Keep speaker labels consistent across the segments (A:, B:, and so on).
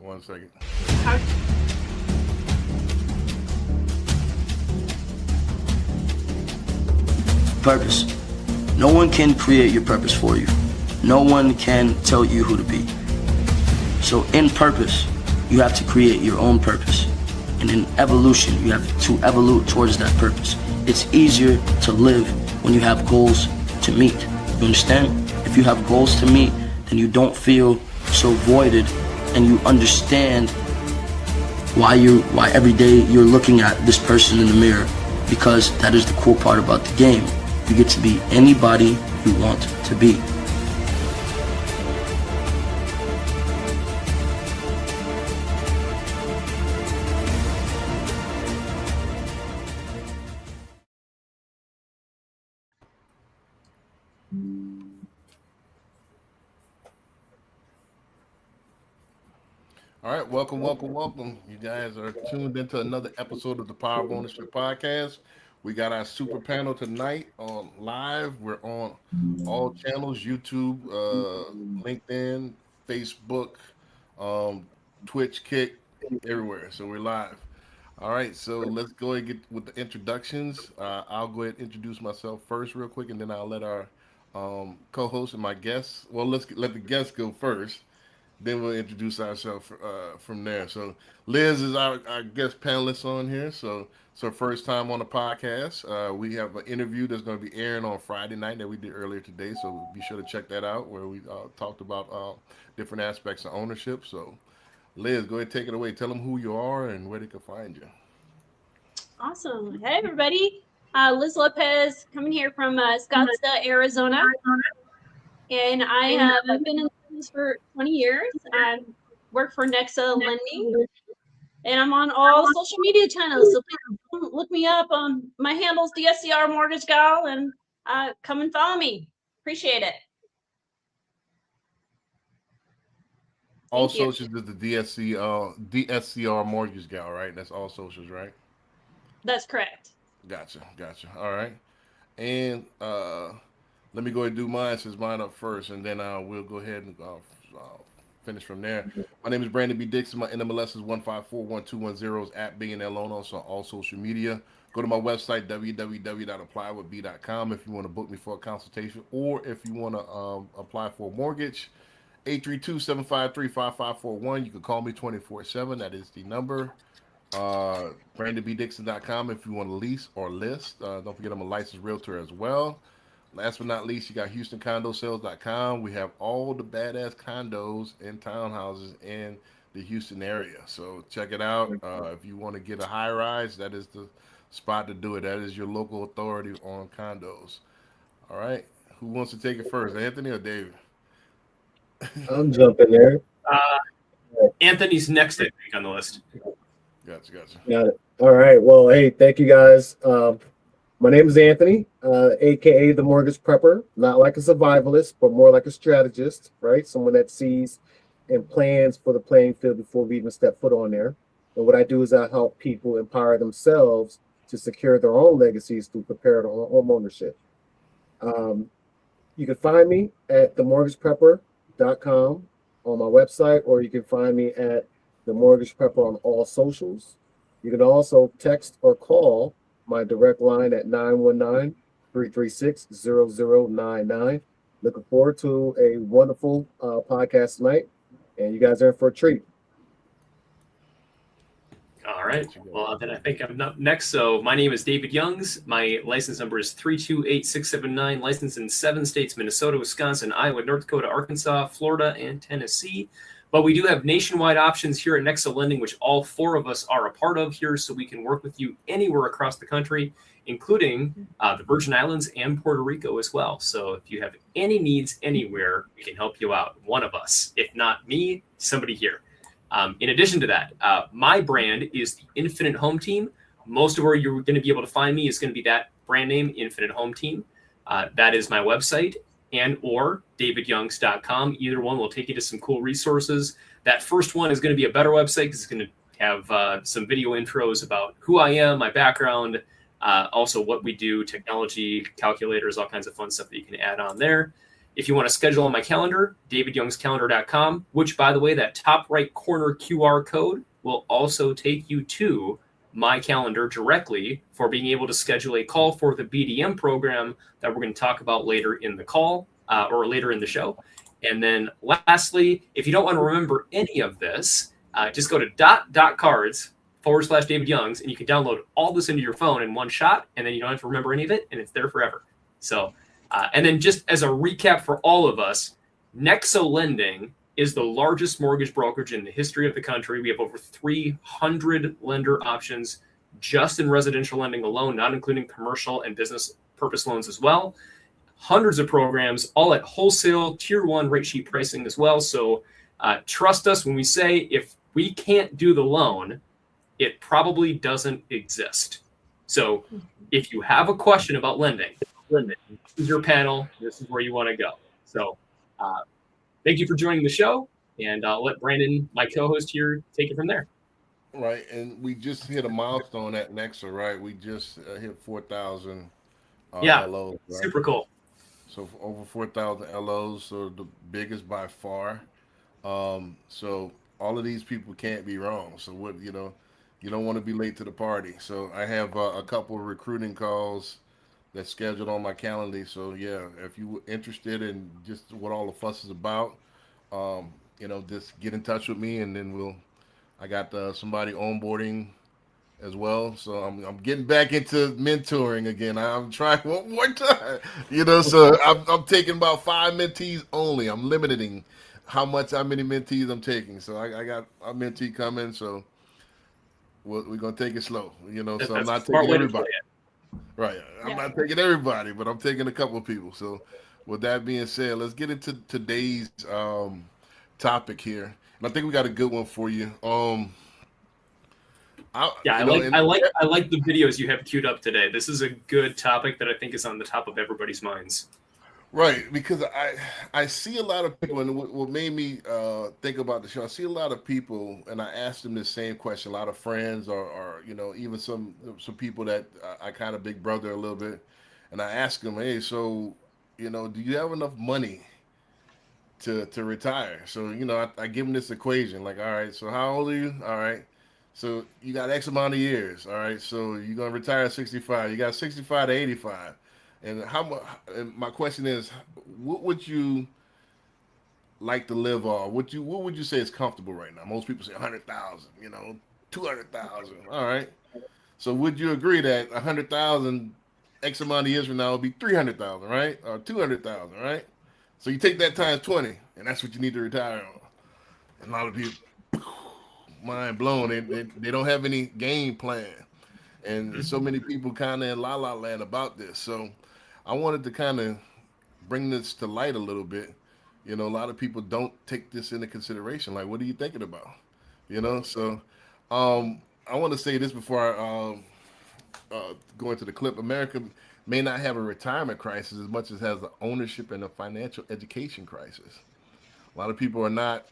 A: 1 second.
B: How-
C: Purpose. No one can create your purpose for you. No one can tell you who to be. So in purpose, you have to create your own purpose. And in evolution, you have to evolve towards that purpose. It's easier to live when you have goals to meet. You understand? If you have goals to meet, then you don't feel so voided, and you understand why every day you're looking at this person in the mirror, because that is the cool part about the game. You get to be anybody you want to be.
A: All right, welcome. You guys are tuned into another episode of the Power of Ownership Podcast. We got our super panel tonight on live. We're on all channels: YouTube, LinkedIn, Facebook, um, Twitch, Kick, everywhere. So we're live. All right, so let's go ahead and get with the introductions. I'll go ahead and introduce myself first, real quick, and then I'll let our co-host and my guests. Well, let the guests go first. Then we'll introduce ourselves from there. So Liz is our guest panelist on here. So it's her first time on the podcast. We have an interview that's going to be airing on Friday night that we did earlier today. So be sure to check that out, where we talked about different aspects of ownership. So Liz, go ahead and take it away. Tell them who you are and where they can find you.
B: Awesome. Hey, everybody. Liz Lopez coming here from Scottsdale, Arizona. And I've been in business for 20 years. I work for Nexa Lending. And I'm on all social media channels. So please look me up. My handle's DSCR Mortgage Gal, and come and follow me. Appreciate it.
A: All
B: Thank you.
A: socials is the DSCR Mortgage Gal, right? That's all socials, right?
B: That's correct.
A: Gotcha. All right. And let me go ahead and do mine since mine up first, and then we'll go ahead and finish from there. My name is Brandon B. Dixon. My NMLS is 1541210. Is at Billionaire Loan Officer on all social media. Go to my website, www.applywithb.com, if you want to book me for a consultation, or if you want to apply for a mortgage. 832-753-5541. You can call me 24/7. That is the number. BrandonBDixon.com if you want to lease or list. Don't forget I'm a licensed realtor as well. Last but not least, you got HoustonCondoSales.com. We have all the badass condos and townhouses in the Houston area. So check it out. If you want to get a high rise, that is the spot to do it. That is your local authority on condos. All right. Who wants to take it first, Anthony or David?
D: I'm jumping there.
E: Anthony's next, I think, on the list.
A: Gotcha.
D: Got it. All right. Well, hey, thank you guys. My name is Anthony, aka the Mortgage Prepper. Not like a survivalist, but more like a strategist, right? Someone that sees and plans for the playing field before we even step foot on there. And what I do is I help people empower themselves to secure their own legacies through prepared home ownership. You can find me at themortgageprepper.com on my website, or you can find me at the Mortgage Prepper on all socials. You can also text or call my direct line at 919-336-0099. Looking forward to a wonderful podcast tonight, and you guys are in for a treat.
E: All right. Well, then I think I'm up next. So my name is David Youngs. My license number is 328679. Licensed in 7 states: Minnesota, Wisconsin, Iowa, North Dakota, Arkansas, Florida, and Tennessee. But we do have nationwide options here at Nexa Lending, which all 4 of us are a part of here, so we can work with you anywhere across the country, including the Virgin Islands and Puerto Rico as well. So if you have any needs anywhere, we can help you out. One of us, if not me, somebody here. In addition to that, my brand is the Infinite Home Team. Most of where you're going to be able to find me is going to be that brand name, Infinite Home Team. That is my website, and or davidyoungs.com. Either one will take you to some cool resources. That first one is going to be a better website because it's going to have some video intros about who I am, my background, also what we do, technology, calculators, all kinds of fun stuff that you can add on there. If you want to schedule on my calendar, davidyoungscalendar.com, which, by the way, that top right corner QR code will also take you to my calendar directly for being able to schedule a call for the BDM program that we're going to talk about later in the call or later in the show. And then lastly, if you don't want to remember any of this, just go to dot.cards/David Youngs, and you can download all this into your phone in one shot, and then you don't have to remember any of it, and it's there forever. So, and then just as a recap for all of us, Nexo Lending is the largest mortgage brokerage in the history of the country. We have over 300 lender options just in residential lending alone, not including commercial and business purpose loans as well. Hundreds of programs, all at wholesale tier 1 rate sheet pricing as well. So trust us when we say if we can't do the loan, it probably doesn't exist. So if you have a question about lending, this is your panel. This is where you want to go. So thank you for joining the show, and I'll let Brandon, my co-host here, take it from there.
A: Right, and we just hit a milestone at Nexo, right? We just hit 4,000 LOs. Right?
E: Super cool.
A: So over 4,000 LOs, so the biggest by far. So all of these people can't be wrong. So what you don't want to be late to the party. So I have a couple of recruiting calls that's scheduled on my calendar. So yeah, if you're interested in just what all the fuss is about, just get in touch with me, and then I got somebody onboarding as well. So I'm getting back into mentoring again. I'm trying one more time, so I'm taking about 5 mentees only. I'm limiting how many mentees I'm taking. So I got a mentee coming. So we're going to take it slow, so I'm not taking everybody. Right. I'm not taking everybody, but I'm taking a couple of people. So with that being said, let's get into today's topic here. And I think we got a good one for you.
E: I like the videos you have queued up today. This is a good topic that I think is on the top of everybody's minds.
A: Right, because I see a lot of people, and what made me think about the show, I see a lot of people, and I asked them the same question. A lot of friends, or even some people that I kind of big brother a little bit, and I ask them, hey, so do you have enough money to retire? So I give them this equation, like, all right, so how old are you? All right, so you got X amount of years. All right, so you're gonna retire at 65. You got 65 to 85. And how much? And my question is, what would you like to live on? What would you say is comfortable right now? Most people say 100,000, 200,000. All right. So would you agree that 100,000 X amount of years from now will be 300,000, right? Or 200,000, right? So you take that times 20, and that's what you need to retire on. And a lot of people, mind blown. They don't have any game plan, and so many people kind of in la la land about this. So I wanted to kind of bring this to light a little bit. A lot of people don't take this into consideration. Like, what are you thinking about? So I want to say this before I go into the clip. America may not have a retirement crisis as much as has an ownership and a financial education crisis. A lot of people are not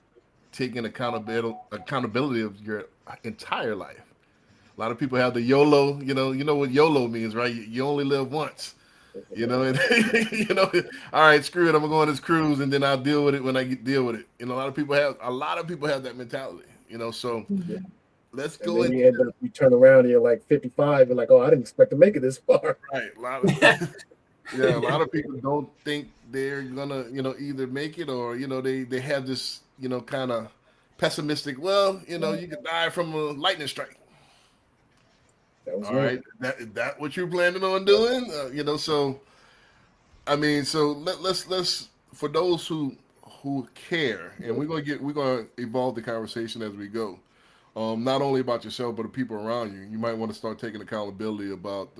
A: taking accountability of your entire life. A lot of people have the YOLO, you know what YOLO means, right? You only live once. And all right, screw it, I'm gonna go on this cruise and then I'll deal with it when I deal with it. A lot of people have that mentality, so let's go.
D: And then you turn around and you're like 55, you're like, oh, I didn't expect to make it this far.
A: Right. A lot of people don't think they're gonna, either make it or, they have this, kind of pessimistic, you could die from a lightning strike. All right, that what you're planning on doing? So I mean, so let's for those who care, and we're gonna evolve the conversation as we go. Not only about yourself, but the people around you. You might want to start taking accountability about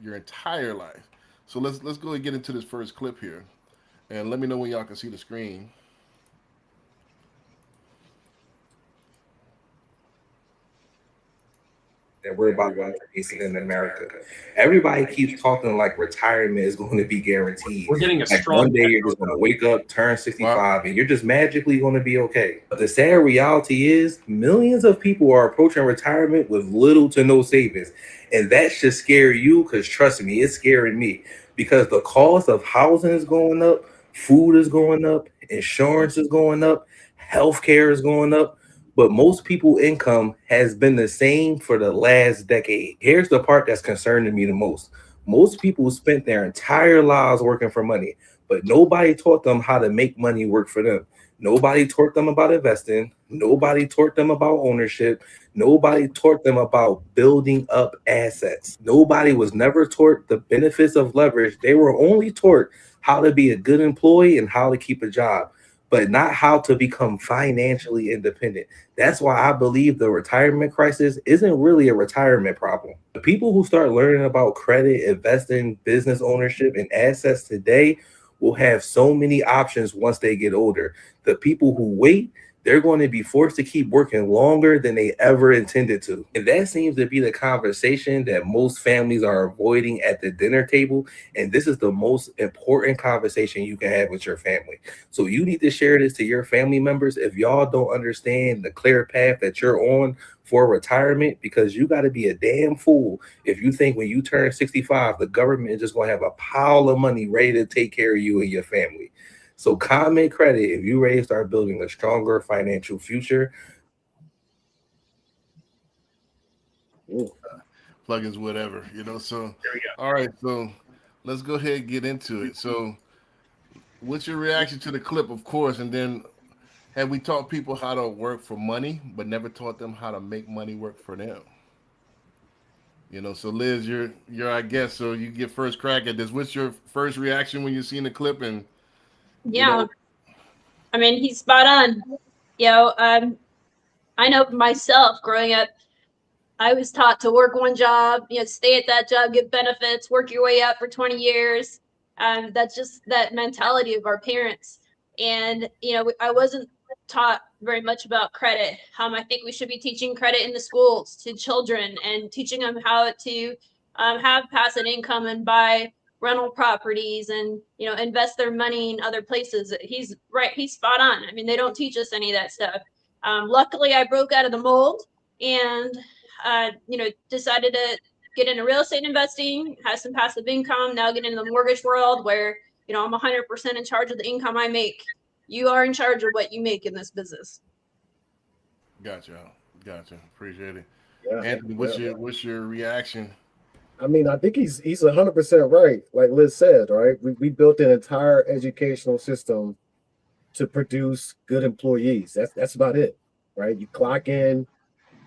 A: your entire life. So let's go and get into this first clip here, and let me know when y'all can see the screen.
F: That we're about to introduce in America. Everybody keeps talking like retirement is going to be guaranteed.
E: We're getting a
F: like
E: strong.
F: One day you're just going to wake up, turn 65, and you're just magically going to be okay. But the sad reality is millions of people are approaching retirement with little to no savings. And that should scare you because trust me, it's scaring me because the cost of housing is going up. Food is going up, insurance is going up, healthcare is going up, but most people's income has been the same for the last decade. Here's the part that's concerning me the most. Most people spent their entire lives working for money, but nobody taught them how to make money work for them. Nobody taught them about investing. Nobody taught them about ownership. Nobody taught them about building up assets. Nobody was never taught the benefits of leverage. They were only taught how to be a good employee and how to keep a job, but not how to become financially independent. That's why I believe the retirement crisis isn't really a retirement problem. The people who start learning about credit, investing, business ownership, and assets today will have so many options once they get older. The people who wait, they're going to be forced to keep working longer than they ever intended to. And that seems to be the conversation that most families are avoiding at the dinner table. And this is the most important conversation you can have with your family. So you need to share this to your family members if y'all don't understand the clear path that you're on for retirement, because you got to be a damn fool if you think when you turn 65, the government is just going to have a pile of money ready to take care of you and your family. So comment credit if you ready to start building a stronger financial future.
A: Plugins, whatever, So
E: There we go.
A: all right, so let's go ahead and get into it. So, what's your reaction to the clip, of course, and then have we taught people how to work for money, but never taught them how to make money work for them? So Liz, you're our guest, so you get first crack at this. What's your first reaction when you seen the clip? And
B: Yeah, I mean, he's spot on. I know myself growing up, I was taught to work one job, stay at that job, get benefits, work your way up for 20 years. That's just that mentality of our parents. And, I wasn't taught very much about credit. I think we should be teaching credit in the schools to children and teaching them how to have passive income and buy rental properties and, invest their money in other places. He's right. He's spot on. I mean, they don't teach us any of that stuff. Luckily, I broke out of the mold and, decided to get into real estate investing, have some passive income, now get into the mortgage world where, I'm 100% in charge of the income I make. You are in charge of what you make in this business.
A: Gotcha. Appreciate it.
D: Yeah,
A: Anthony, what's your reaction?
D: I mean, I think he's 100% right. Like Liz said, right? We built an entire educational system to produce good employees. That's about it, right? You clock in,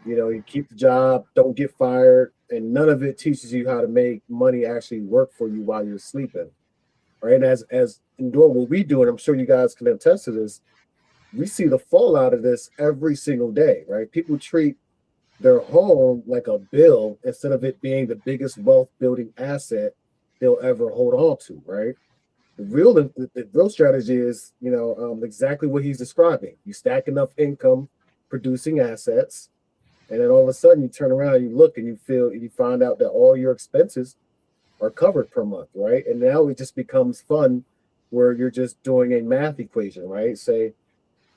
D: you keep the job, don't get fired, and none of it teaches you how to make money actually work for you while you're sleeping, right? And as in doing what we do, and I'm sure you guys can attest to this, we see the fallout of this every single day, right? People treat their home like a bill instead of it being the biggest wealth building asset they'll ever hold on to, right? The real strategy is, exactly what he's describing. You stack enough income producing assets, and then all of a sudden you turn around and you look and you find out that all your expenses are covered per month, right? And now it just becomes fun where you're just doing a math equation, right? Say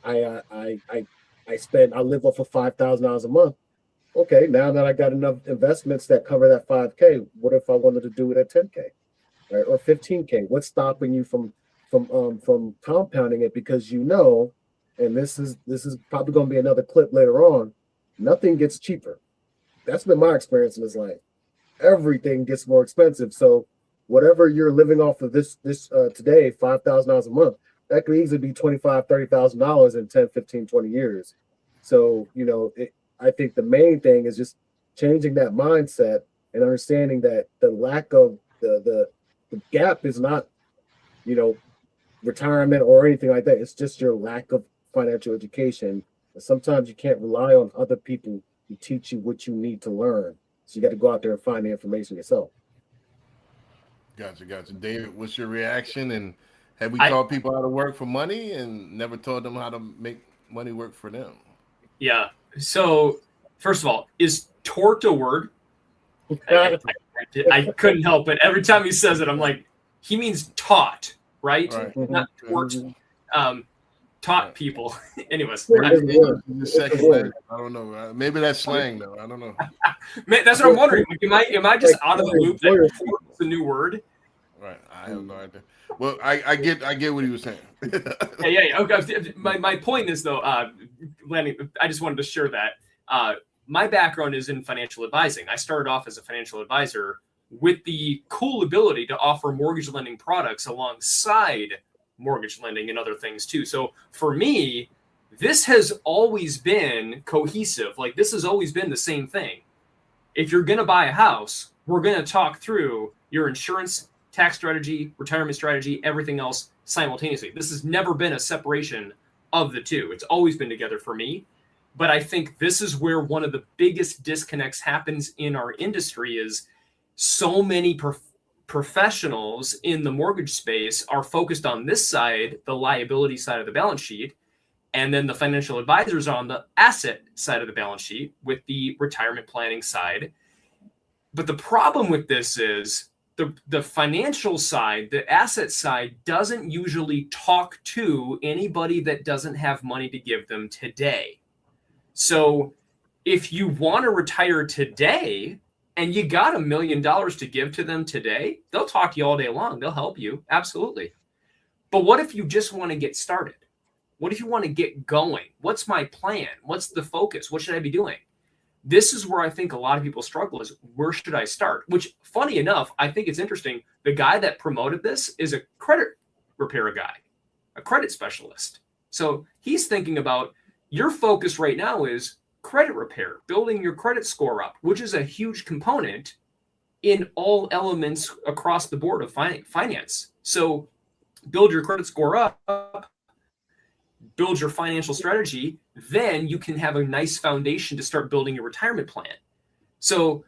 D: I live off of $5,000 a month. Okay, now that I got enough investments that cover that 5K, what if I wanted to do it at 10K, right? Or 15K? What's stopping you from compounding it? Because and this is probably going to be another clip later on, nothing gets cheaper. That's been my experience in this life. Everything gets more expensive. So whatever you're living off of this today, $5,000 a month, that could easily be $25,000, $30,000 in 10, 15, 20 years. So, I think the main thing is just changing that mindset and understanding that the lack of the gap is not, retirement or anything like that. It's just your lack of financial education. And sometimes you can't rely on other people to teach you what you need to learn. So you got to go out there and find the information yourself.
A: Gotcha. David, what's your reaction? And have we taught people how to work for money and never taught them how to make money work for them?
E: Yeah. So, first of all, is tort a word? I couldn't help it. Every time he says it, I'm like, he means taught, right? Not tort. Taught people. Anyways.
A: I don't know. Maybe that's slang, though. I don't know.
E: That's what I'm wondering. Am I just out of the loop that tort is a new word?
A: Right. I have no idea. Well, I get what he was saying.
E: Yeah. Okay. My point is though, Lanny, I just wanted to share that my background is in financial advising. I started off as a financial advisor with the cool ability to offer mortgage lending products alongside mortgage lending and other things too. So for me, this has always been cohesive. Like this has always been the same thing. If you're going to buy a house, we're going to talk through your insurance, tax strategy, retirement strategy, everything else simultaneously. This has never been a separation of the two. It's always been together for me. But I think this is where one of the biggest disconnects happens in our industry is so many professionals in the mortgage space are focused on this side, the liability side of the balance sheet, and then the financial advisors are on the asset side of the balance sheet with the retirement planning side. But the problem with this is the financial side, the asset side, doesn't usually talk to anybody that doesn't have money to give them today. So if you want to retire today and you got $1 million to give to them today, they'll talk to you all day long. They'll help you. Absolutely. But what if you just want to get started? What if you want to get going? What's my plan? What's the focus? What should I be doing? This is where I think a lot of people struggle is where should I start? Which, funny enough, I think it's interesting. The guy that promoted this is a credit repair guy, a credit specialist. So he's thinking about your focus right now is credit repair, building your credit score up, which is a huge component in all elements across the board of finance. So build your credit score up, build your financial strategy, then you can have a nice foundation to start building your retirement plan. So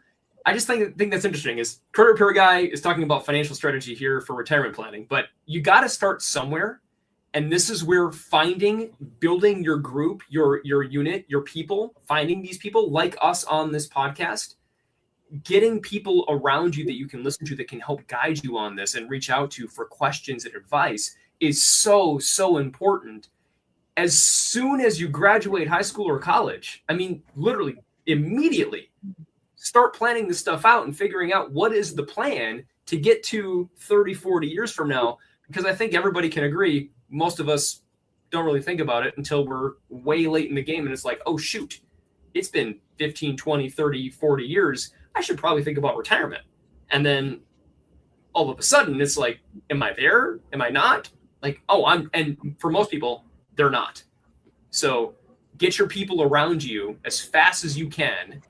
E: I just think that's interesting is credit repair guy is talking about financial strategy here for retirement planning, but you got to start somewhere. And this is where building your group, your unit, your people, finding these people like us on this podcast, getting people around you that you can listen to that can help guide you on this and reach out to for questions and advice is so, so important. As soon as you graduate high school or college, I mean, literally immediately start planning this stuff out and figuring out what is the plan to get to 30, 40 years from now, because I think everybody can agree, most of us don't really think about it until we're way late in the game. And it's like, oh, shoot, it's been 15, 20, 30, 40 years. I should probably think about retirement. And then all of a sudden it's like, am I there? Am I not? Like, oh, and for most people, they're not. So get your people around you as fast as you can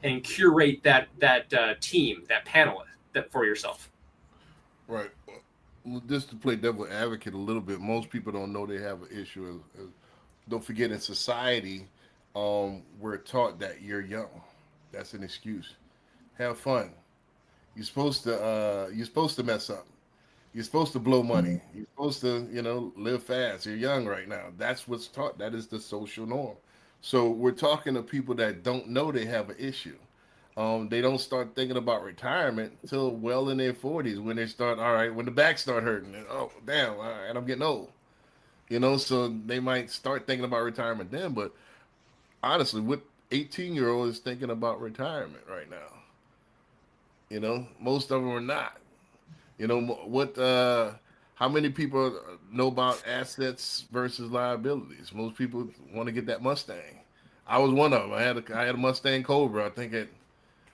E: and curate that team, that panel that for yourself.
A: Right. Well, just to play devil advocate a little bit, most people don't know they have an issue. Don't forget, in society, we're taught that you're young. That's an excuse. Have fun. You're supposed to mess up. You're supposed to blow money. You're supposed to, live fast. You're young right now. That's what's taught. That is the social norm. So we're talking to people that don't know they have an issue. They don't start thinking about retirement until well in their 40s when they start, all right, when the back start hurting. And, oh, damn, all right, I'm getting old. So they might start thinking about retirement then. But honestly, what 18-year-old is thinking about retirement right now? Most of them are not. How many people know about assets versus liabilities? Most people want to get that Mustang. I was one of them. I had a Mustang Cobra. I think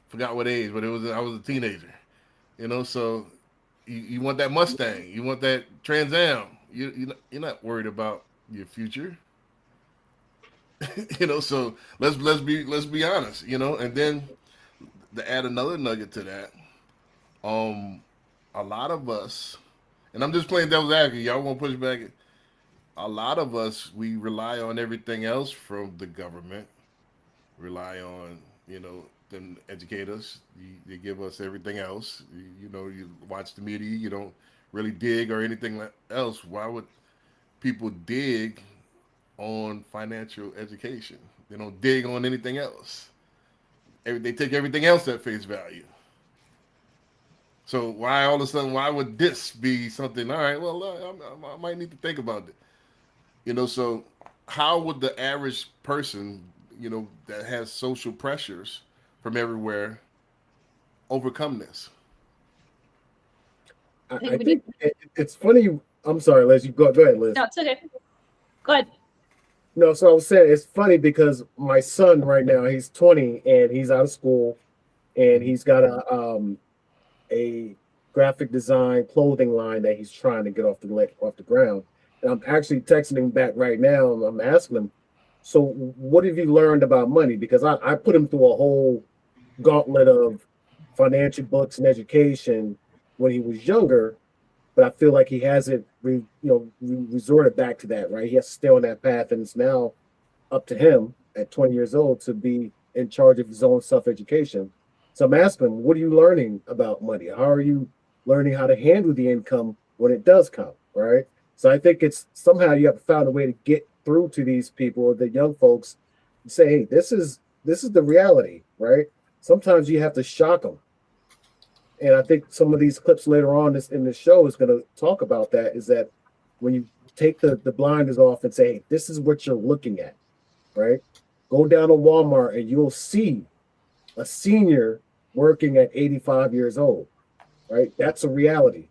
A: forgot what age, but I was a teenager. So you want that Mustang. You want that Trans Am. You're not worried about your future. So let's be honest, and then to add another nugget to that, a lot of us, and I'm just playing devil's advocate, y'all won't push back. A lot of us, we rely on everything else from the government, rely on, them educate us. They give us everything else. You watch the media, you don't really dig or anything else. Why would people dig on financial education? They don't dig on anything else. They take everything else at face value. So why all of a sudden, why would this be something? All right, well, I might need to think about it. So how would the average person, that has social pressures from everywhere overcome this?
D: I
B: think we
D: think it's funny. I'm sorry, Liz. You go ahead, Liz.
B: No, it's okay. Go ahead.
D: No, so I was saying it's funny because my son right now, he's 20 and he's out of school and he's got a graphic design clothing line that he's trying to get off the ground. And I'm actually texting him back right now and I'm asking him, so what have you learned about money? Because I put him through a whole gauntlet of financial books and education when he was younger, but I feel like he hasn't resorted back to that, right? He has to stay on that path, and it's now up to him at 20 years old to be in charge of his own self-education. So I'm asking him, what are you learning about money? How are you learning how to handle the income when it does come, right? So I think it's somehow you have to find a way to get through to these people, the young folks, and say, hey, this is the reality, right? Sometimes you have to shock them. And I think some of these clips later on in this show is going to talk about that, is that when you take the blinders off and say, hey, this is what you're looking at, right? Go down to Walmart and you'll see a senior working at 85 years old, right? That's a reality.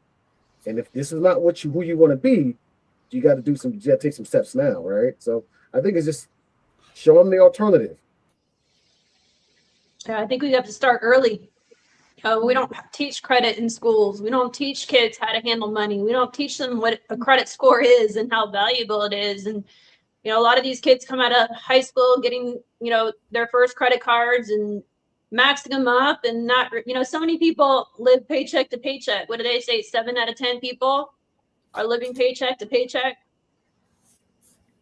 D: And if this is not who you want to be, you got to take some steps now, right? So I think it's just show them the alternative.
B: I think we have to start early. We don't teach credit in schools. We don't teach kids how to handle money. We don't teach them what a credit score is and how valuable it is. And, a lot of these kids come out of high school getting, their first credit cards and maxing them up and not, so many people live paycheck to paycheck. What do they say? 7 out of 10 people are living paycheck to paycheck.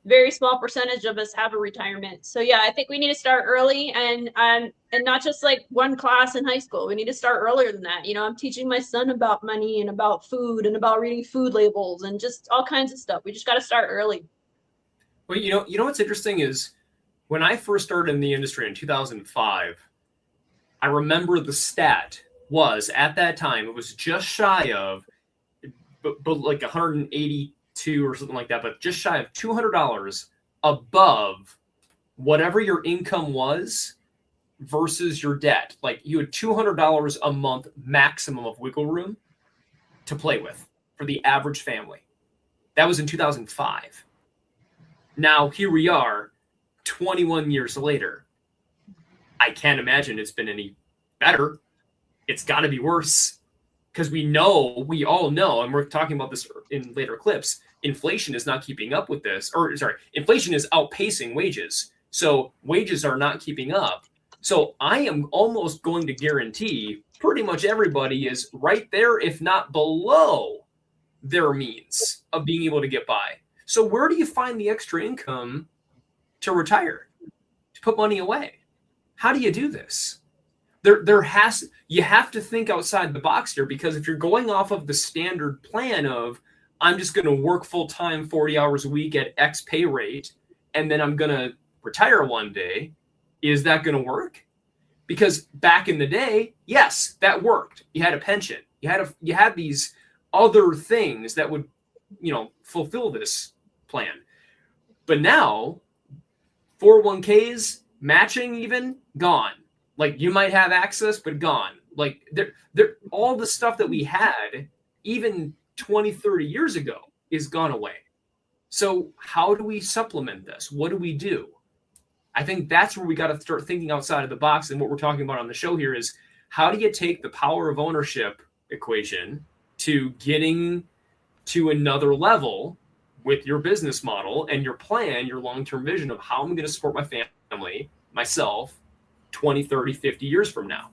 B: Very small percentage of us have a retirement. So yeah, I think we need to start early and not just like one class in high school. We need to start earlier than that. I'm teaching my son about money and about food and about reading food labels and just all kinds of stuff. We just got to start early.
E: Well, you know what's interesting is when I first started in the industry in 2005, I remember the stat was at that time it was just shy of, but like 182 or something like that, but just shy of $200 above whatever your income was versus your debt. Like you had $200 a month maximum of wiggle room to play with for the average family. That was in 2005. Now here we are 21 years later. I can't imagine it's been any better. It's got to be worse because we all know, and we're talking about this in later clips, inflation is not keeping up with this, inflation is outpacing wages. So wages are not keeping up. So I am almost going to guarantee pretty much everybody is right there, if not below their means of being able to get by. So where do you find the extra income to retire, to put money away? How do you do this? You have to think outside the box here, because if you're going off of the standard plan of I'm just going to work full time 40 hours a week at X pay rate and then I'm going to retire one day, is that going to work? Because back in the day, yes, that worked. You had a pension. You had these other things that would, fulfill this plan. But now 401ks, matching even, gone. Like you might have access, but gone. Like they're all the stuff that we had even 20, 30 years ago is gone away. So how do we supplement this? What do we do? I think that's where we got to start thinking outside of the box. And what we're talking about on the show here is how do you take the power of ownership equation to getting to another level with your business model and your plan, your long-term vision of how I'm going to support my family, myself, 20, 30, 50 years from now.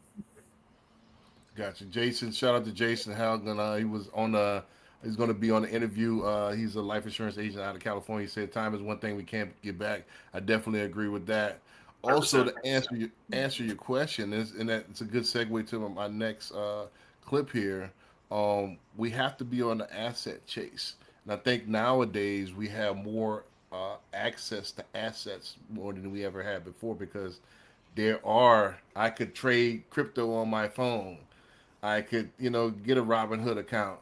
A: Gotcha. Jason, shout out to Jason Halgan. He was on he's going to be on the interview. He's a life insurance agent out of California. He said time is one thing we can't get back. I definitely agree with that. Also, to answer your question, and that's a good segue to my next clip here. We have to be on the asset chase. And I think nowadays we have more access to assets more than we ever had before, because I could trade crypto on my phone. I could, get a Robinhood account.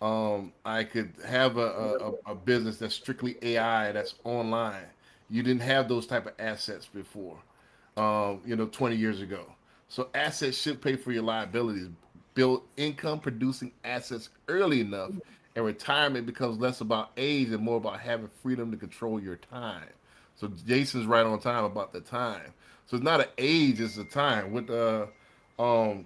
A: I could have a business that's strictly AI, that's online. You didn't have those type of assets before, 20 years ago. So assets should pay for your liabilities build income producing assets early enough, and retirement becomes less about age and more about having freedom to control your time. So Jason's right on time about the time. So it's not an age, it's a time. With um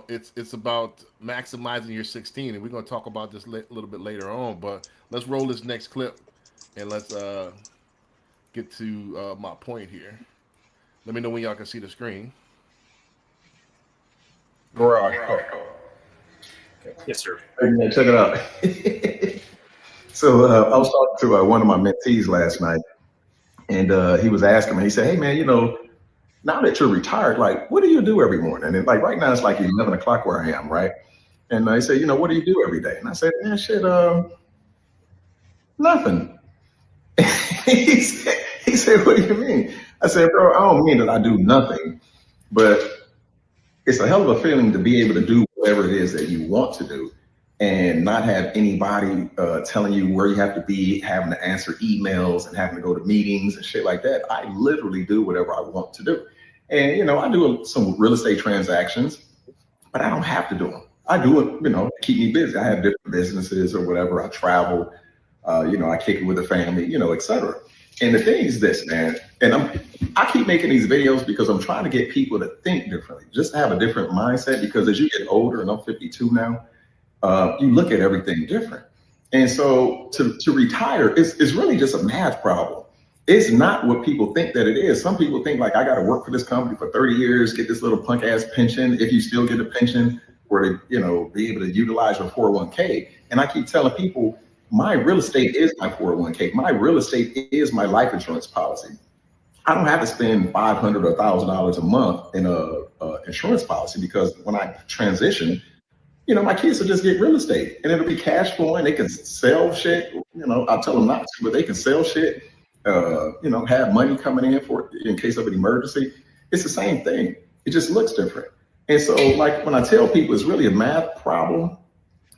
A: it's about maximizing your 16, and we're going to talk about this a little bit later on. But let's roll this next clip, and let's get to my point here. Let me know when y'all can see the screen.
G: Right.
E: Yes, sir.
G: Hey, man, check it out. So I was talking to one of my mentees last night, and he was asking me, he said, hey, man, you know, now that you're retired, like, what do you do every morning? And like right now it's like 11 o'clock where I am, right? And he said, you know, what do you do every day? And I said, man, shit, nothing. he said, what do you mean? I said, bro, I don't mean that I do nothing, but it's a hell of a feeling to be able to do whatever it is that you want to do and not have anybody telling you where you have to be, having to answer emails and having to go to meetings and shit like that. I literally do whatever I want to do. And, you know, I do some real estate transactions, but I don't have to do them. I do it, you know, to keep me busy. I have different businesses or whatever. I travel, you know, I kick it with the family, you know, et cetera. And the thing is this, man, and I keep making these videos because I'm trying to get people to think differently, just to have a different mindset, because as you get older, and I'm 52 now, you look at everything different. And so to retire is really just a math problem. It's not what people think that it is. Some people think like, I got to work for this company for 30 years, get this little punk ass pension, if you still get a pension, or to, you know, be able to utilize your 401k. And I keep telling people, my real estate is my 401k. My real estate is my life insurance policy. I don't have to spend $500 or $1,000 a month in a insurance policy, because when I transition, you know, my kids will just get real estate and it'll be cash flowing. They can sell shit. You know, I'll tell them not to, but they can sell shit. You know, have money coming in for in case of an emergency. It's the same thing. It just looks different. And so, like when I tell people, it's really a math problem,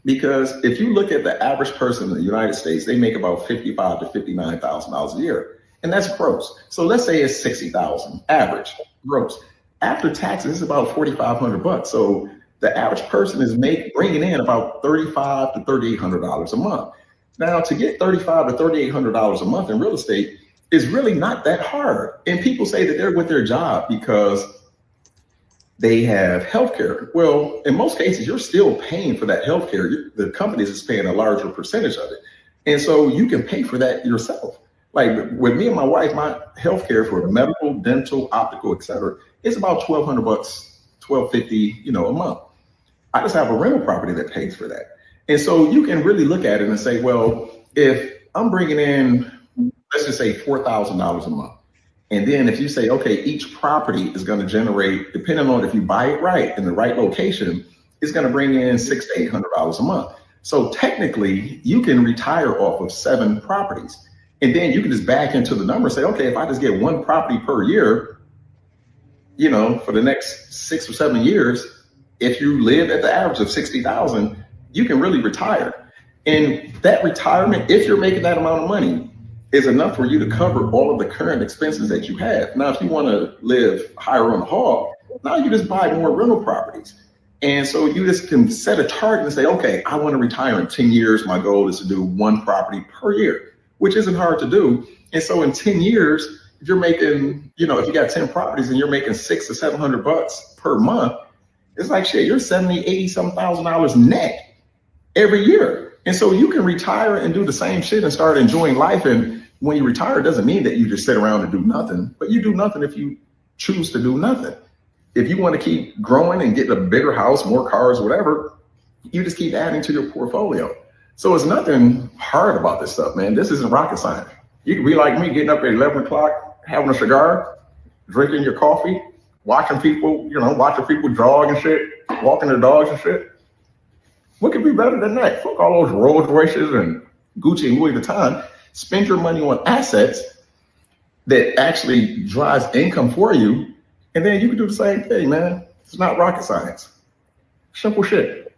G: because if you look at the average person in the United States, they make about $55,000 to $59,000 a year, and that's gross. So let's say it's 60,000 average gross. After taxes, it's about $4,500. So the average person is bringing in about $3,500 to $3,800 a month. Now, to get $3,500 to $3,800 a month in real estate is really not that hard. And people say that they're with their job because they have healthcare. Well, in most cases, you're still paying for that healthcare. The company is paying a larger percentage of it. And so you can pay for that yourself. Like with me and my wife, my healthcare for medical, dental, optical, et cetera, it's about $1,200, $1,250, you know, a month. I just have a rental property that pays for that. And so you can really look at it and say, well, if I'm bringing in, let's just say $4,000 a month. And then if you say, okay, each property is going to generate, depending on if you buy it right in the right location, it's going to bring in $600 to $800 a month. So technically you can retire off of 7 properties. And then you can just back into the number and say, okay, if I just get 1 property per year, you know, for the next 6 or 7 years, if you live at the average of 60,000, you can really retire. And that retirement, if you're making that amount of money, is enough for you to cover all of the current expenses that you have. Now, if you want to live higher on the hog, now you just buy more rental properties. And so you just can set a target and say, okay, I want to retire in 10 years. My goal is to do 1 property per year, which isn't hard to do. And so in 10 years, if you're making, you know, if you got 10 properties and you're making $600 to $700 per month, it's like, shit, you're $70,000, $80,000 net every year. And so you can retire and do the same shit and start enjoying life. And when you retire, it doesn't mean that you just sit around and do nothing, but you do nothing if you choose to do nothing. If you want to keep growing and get a bigger house, more cars, whatever, you just keep adding to your portfolio. So it's nothing hard about this stuff, man. This isn't rocket science. You can be like me, getting up at 11 o'clock, having a cigar, drinking your coffee, watching people jog and shit, walking their dogs and shit. What could be better than that? Fuck all those Rolls Royces and Gucci and Louis Vuitton. Spend your money on assets that actually drives income for you. And then you can do the same thing, man. It's not rocket science. Simple shit.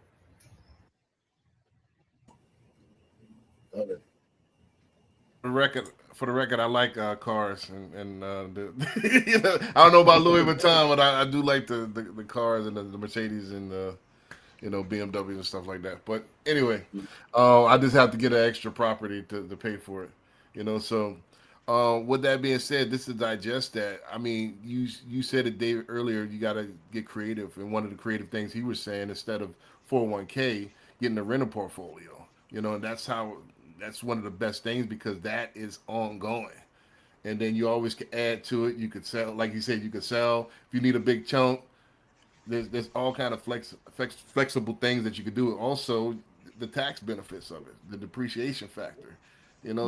D: Love it.
A: For the record, for the record, I like cars, and you know, I don't know about Louis Vuitton, but I do like the cars and the Mercedes and the BMWs and stuff like that. But anyway, I just have to get an extra property to pay for it. So with that being said, this is digest that. I mean, you said it, David, earlier. You got to get creative, and one of the creative things he was saying, instead of 401k, getting a rental portfolio. And that's one of the best things, because that is ongoing. And then you always can add to it. You could sell, like you said, you could sell if you need a big chunk. There's all kind of flexible things that you could do. Also, the tax benefits of it, the depreciation factor.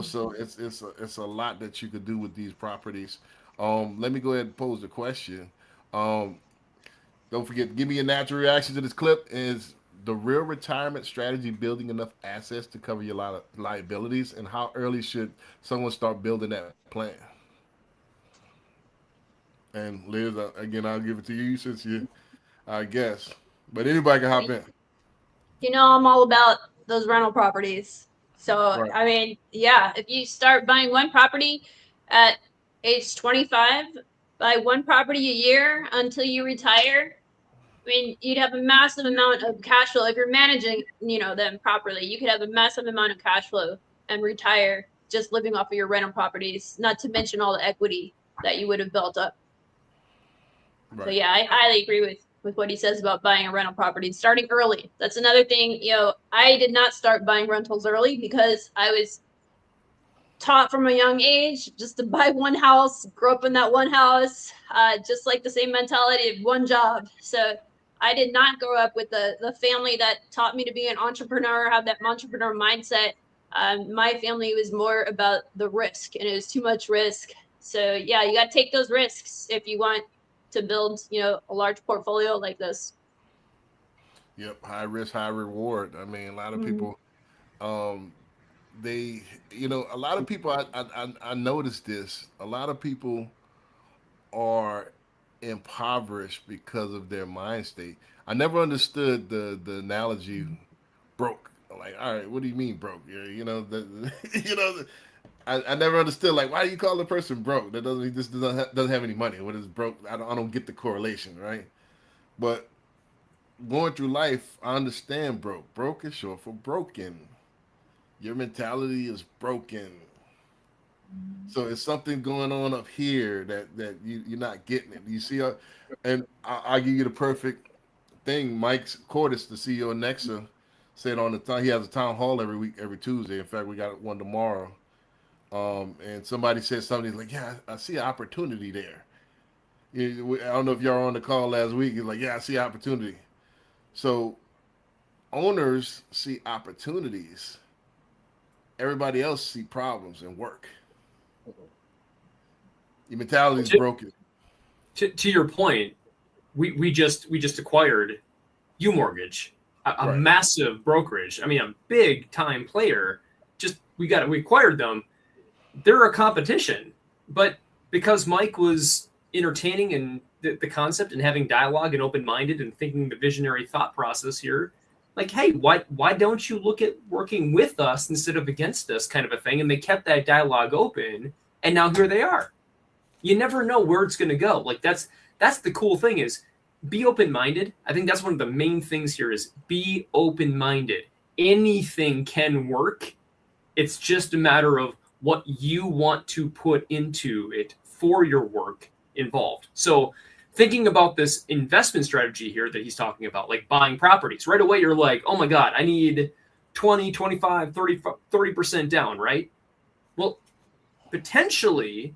A: So it's a lot that you could do with these properties. Let me go ahead and pose the question. Don't forget, give me a natural reaction to this clip. Is the real retirement strategy building enough assets to cover your liabilities, and how early should someone start building that plan? And Liz, again, I'll give it to you since I guess, but anybody can hop in.
B: I'm all about those rental properties. So,
A: Right.
B: I mean, yeah, if you start buying one property at age 25, buy one property a year until you retire, I mean, you'd have a massive amount of cash flow. If you're managing, them properly, you could have a massive amount of cash flow and retire just living off of your rental properties, not to mention all the equity that you would have built up.
A: Right.
B: So yeah, I highly agree with what he says about buying a rental property, starting early. That's another thing. I did not start buying rentals early because I was taught from a young age just to buy one house, grow up in that one house, just like the same mentality of one job. So I did not grow up with the family that taught me to be an entrepreneur, have that entrepreneur mindset. My family was more about the risk, and it was too much risk. So yeah, you got to take those risks if you want to build, a large portfolio like this.
A: Yep, high risk, high reward. I mean, a lot of people, they, a lot of people. I noticed this. A lot of people are impoverished because of their mind state. I never understood the analogy broke. Like, all right, what do you mean broke? I never understood, like, why do you call the person broke? That doesn't have any money. What is broke? I don't get the correlation, right? But going through life, I understand broke. Broke is short for broken. Your mentality is broken. So it's something going on up here that you're not getting it. You see, and I'll give you the perfect thing. Mike Cordes, the CEO of Nexa, said on the time, he has a town hall every week, every Tuesday. In fact, we got one tomorrow. And somebody said something like, yeah, I see an opportunity there. I don't know if y'all were on the call last week. He's like, yeah, I see opportunity. So owners see opportunities. Everybody else see problems and work. Your mentality is broken.
E: To your point, we just acquired UMortgage, a
A: Right.
E: massive brokerage. I mean, a big time player. We acquired them. They're a competition, but because Mike was entertaining and the concept and having dialogue and open-minded and thinking the visionary thought process here, like, hey, why don't you look at working with us instead of against us, kind of a thing? And they kept that dialogue open, and now here they are. You never know where it's going to go. Like, that's the cool thing, is be open-minded. I think that's one of the main things here, is be open-minded. Anything can work. It's just a matter of what you want to put into it for your work involved. So thinking about this investment strategy here that he's talking about, like buying properties, right away you're like, oh my God, I need 20, 25, 30% down, right? Well, potentially,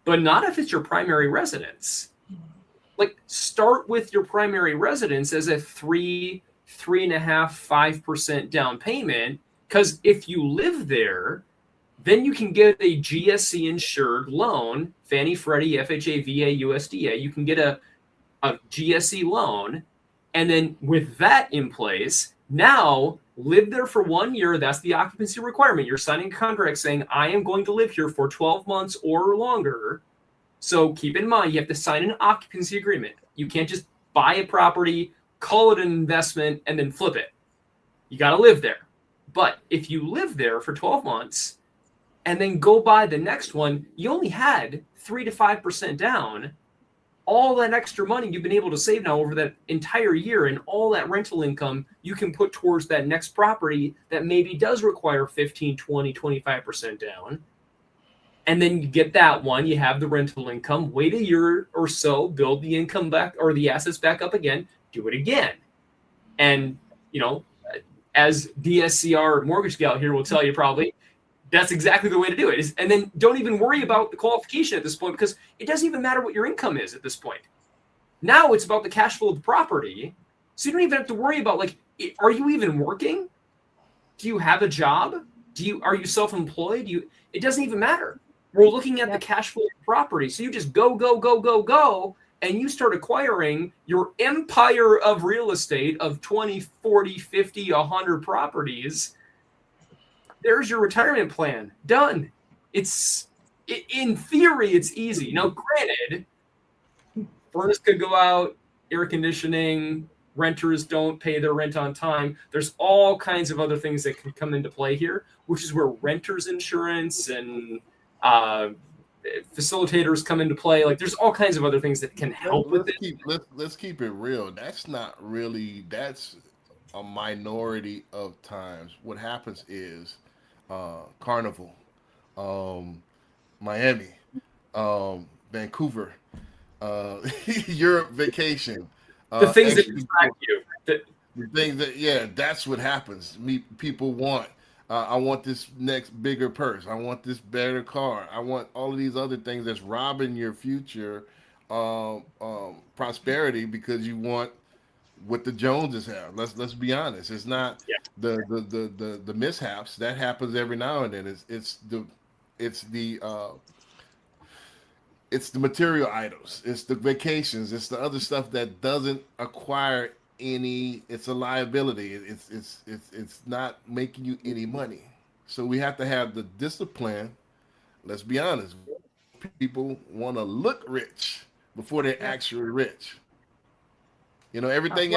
E: but not if it's your primary residence. Like, start with your primary residence as a 3.5%, 5% down payment, because if you live there, then you can get a GSE insured loan, Fannie, Freddie, FHA, VA, USDA. You can get a GSE loan. And then with that in place, now live there for 1 year. That's the occupancy requirement. You're signing a contract saying, I am going to live here for 12 months or longer. So keep in mind, you have to sign an occupancy agreement. You can't just buy a property, call it an investment, and then flip it. You got to live there. But if you live there for 12 months, and then go buy the next one, you only had 3 to 5% down. All that extra money you've been able to save now over that entire year, and all that rental income you can put towards that next property that maybe does require 15, 20, 25% down. And then you get that one, you have the rental income, wait a year or so, build the income back or the assets back up again, do it again. And, you know, as DSCR mortgage gal here will tell you probably, that's exactly the way to do it. And then don't even worry about the qualification at this point, because it doesn't even matter what your income is at this point. Now it's about the cash flow of the property. So you don't even have to worry about, like, are you even working? Do you have a job? Are you self-employed? It doesn't even matter. We're looking at the cash flow of the property. So you just go, and you start acquiring your empire of real estate of 20, 40, 50, 100 properties. There's your retirement plan. Done. In theory, it's easy. Now, granted, furnace could go out, air conditioning, renters don't pay their rent on time. There's all kinds of other things that can come into play here, which is where renters insurance and facilitators come into play. Like, there's all kinds of other things that can help with it.
A: Let's keep it real. That's a minority of times. What happens is Carnival, Miami, Vancouver, Europe vacation.
E: The things that distract you.
A: The things that, that's what happens. People want. I want this next bigger purse. I want this better car. I want all of these other things that's robbing your future prosperity, because you want what the Joneses have. Let's be honest. It's not the mishaps that happens every now and then. It's the material items. It's the vacations. It's the other stuff that doesn't acquire any. It's a liability. It's not making you any money. So we have to have the discipline. Let's be honest. People want to look rich before they're actually rich. You know, everything.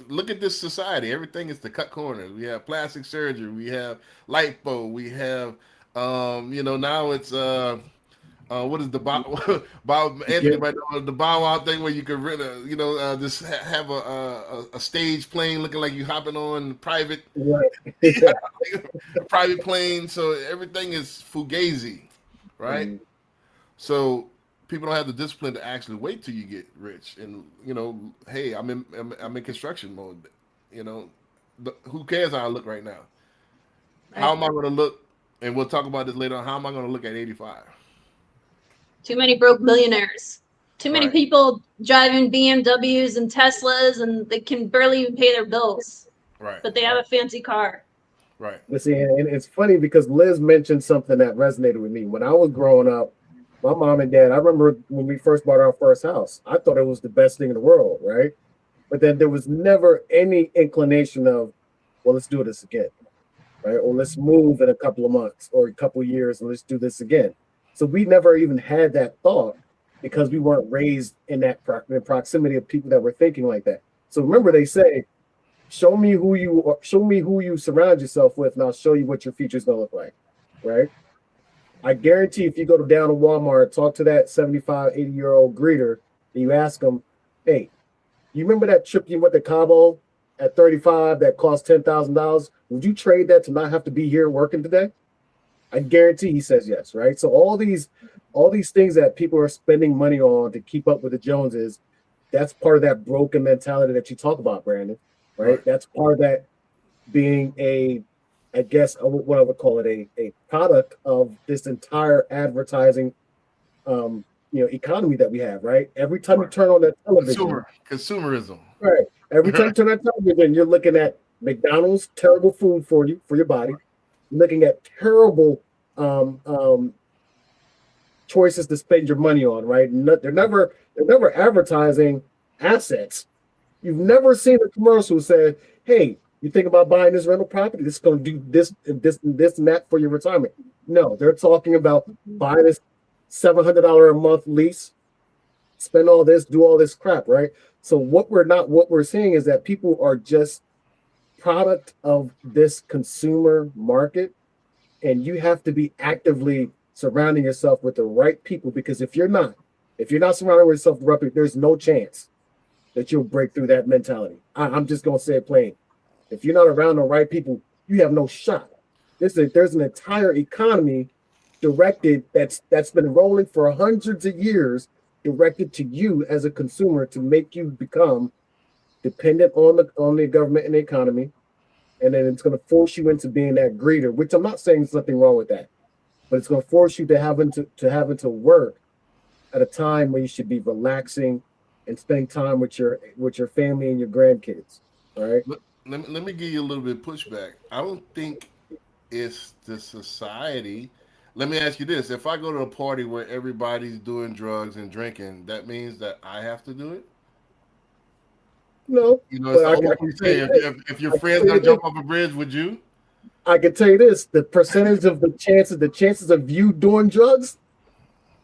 A: Look at this society. Everything is to cut corners. We have plastic surgery. We have lipo. We have, now it's what is the Bob Anthony right now, the Bow Wow thing where you could really, just have a stage plane looking like you hopping on private, private plane. So everything is fugazi, right? Mm-hmm. So people don't have the discipline to actually wait till you get rich. And hey, I'm in construction mode. Who cares how I look right now? How am I going to look? And we'll talk about this later on. How am I going to look at 85?
B: Too many broke millionaires. Too many people driving BMWs and Teslas, and they can barely even pay their bills.
A: Right.
B: But they have a fancy car.
A: Right.
D: Listen, and it's funny because Liz mentioned something that resonated with me. When I was growing up, my mom and dad, I remember when we first bought our first house, I thought it was the best thing in the world, right? But then there was never any inclination of, well, let's do this again, right? Or let's move in a couple of months or a couple of years and let's do this again. So we never even had that thought because we weren't raised in that proximity of people that were thinking like that. So remember, they say, show me who you surround yourself with, and I'll show you what your future's gonna look like, right? I guarantee if you go down to Walmart, talk to that 75, 80-year-old greeter, and you ask them, hey, you remember that trip you went to Cabo at 35 that cost $10,000? Would you trade that to not have to be here working today? I guarantee he says yes, right? So all these things that people are spending money on to keep up with the Joneses, that's part of that broken mentality that you talk about, Brandon, right? That's part of that being I guess what I would call it, a product of this entire advertising, economy that we have, right? Every time you turn on that television,
A: consumerism,
D: right? Every time you turn on that television, you're looking at McDonald's, terrible food for your body. You're looking at terrible choices to spend your money on, right? They're never advertising assets. You've never seen a commercial say, "Hey, you think about buying this rental property? This is going to do this and that for your retirement." No, they're talking about buying this $700 a month lease, spend all this, do all this crap, right? So what we're seeing is that people are just product of this consumer market And you have to be actively surrounding yourself with the right people, because if you're not surrounding yourself with the right people, there's no chance that you'll break through that mentality. I'm just gonna say it plain. If you're not around the right people, you have no shot. There's an entire economy directed that's been rolling for hundreds of years, directed to you as a consumer to make you become dependent on the government and the economy, and then it's going to force you into being that greeter. Which I'm not saying there's nothing wrong with that, but it's going to force you to having to work at a time where you should be relaxing and spending time with your family and your grandkids. All right.
A: Let me give you a little bit of pushback. I don't think it's the society. Let me ask you this. If I go to a party where everybody's doing drugs and drinking, that means that I have to do it?
D: No.
A: You know, it's almost what you say. If your friend's going to jump off a bridge, would you?
D: I can tell you this. The percentage of the chances of you doing drugs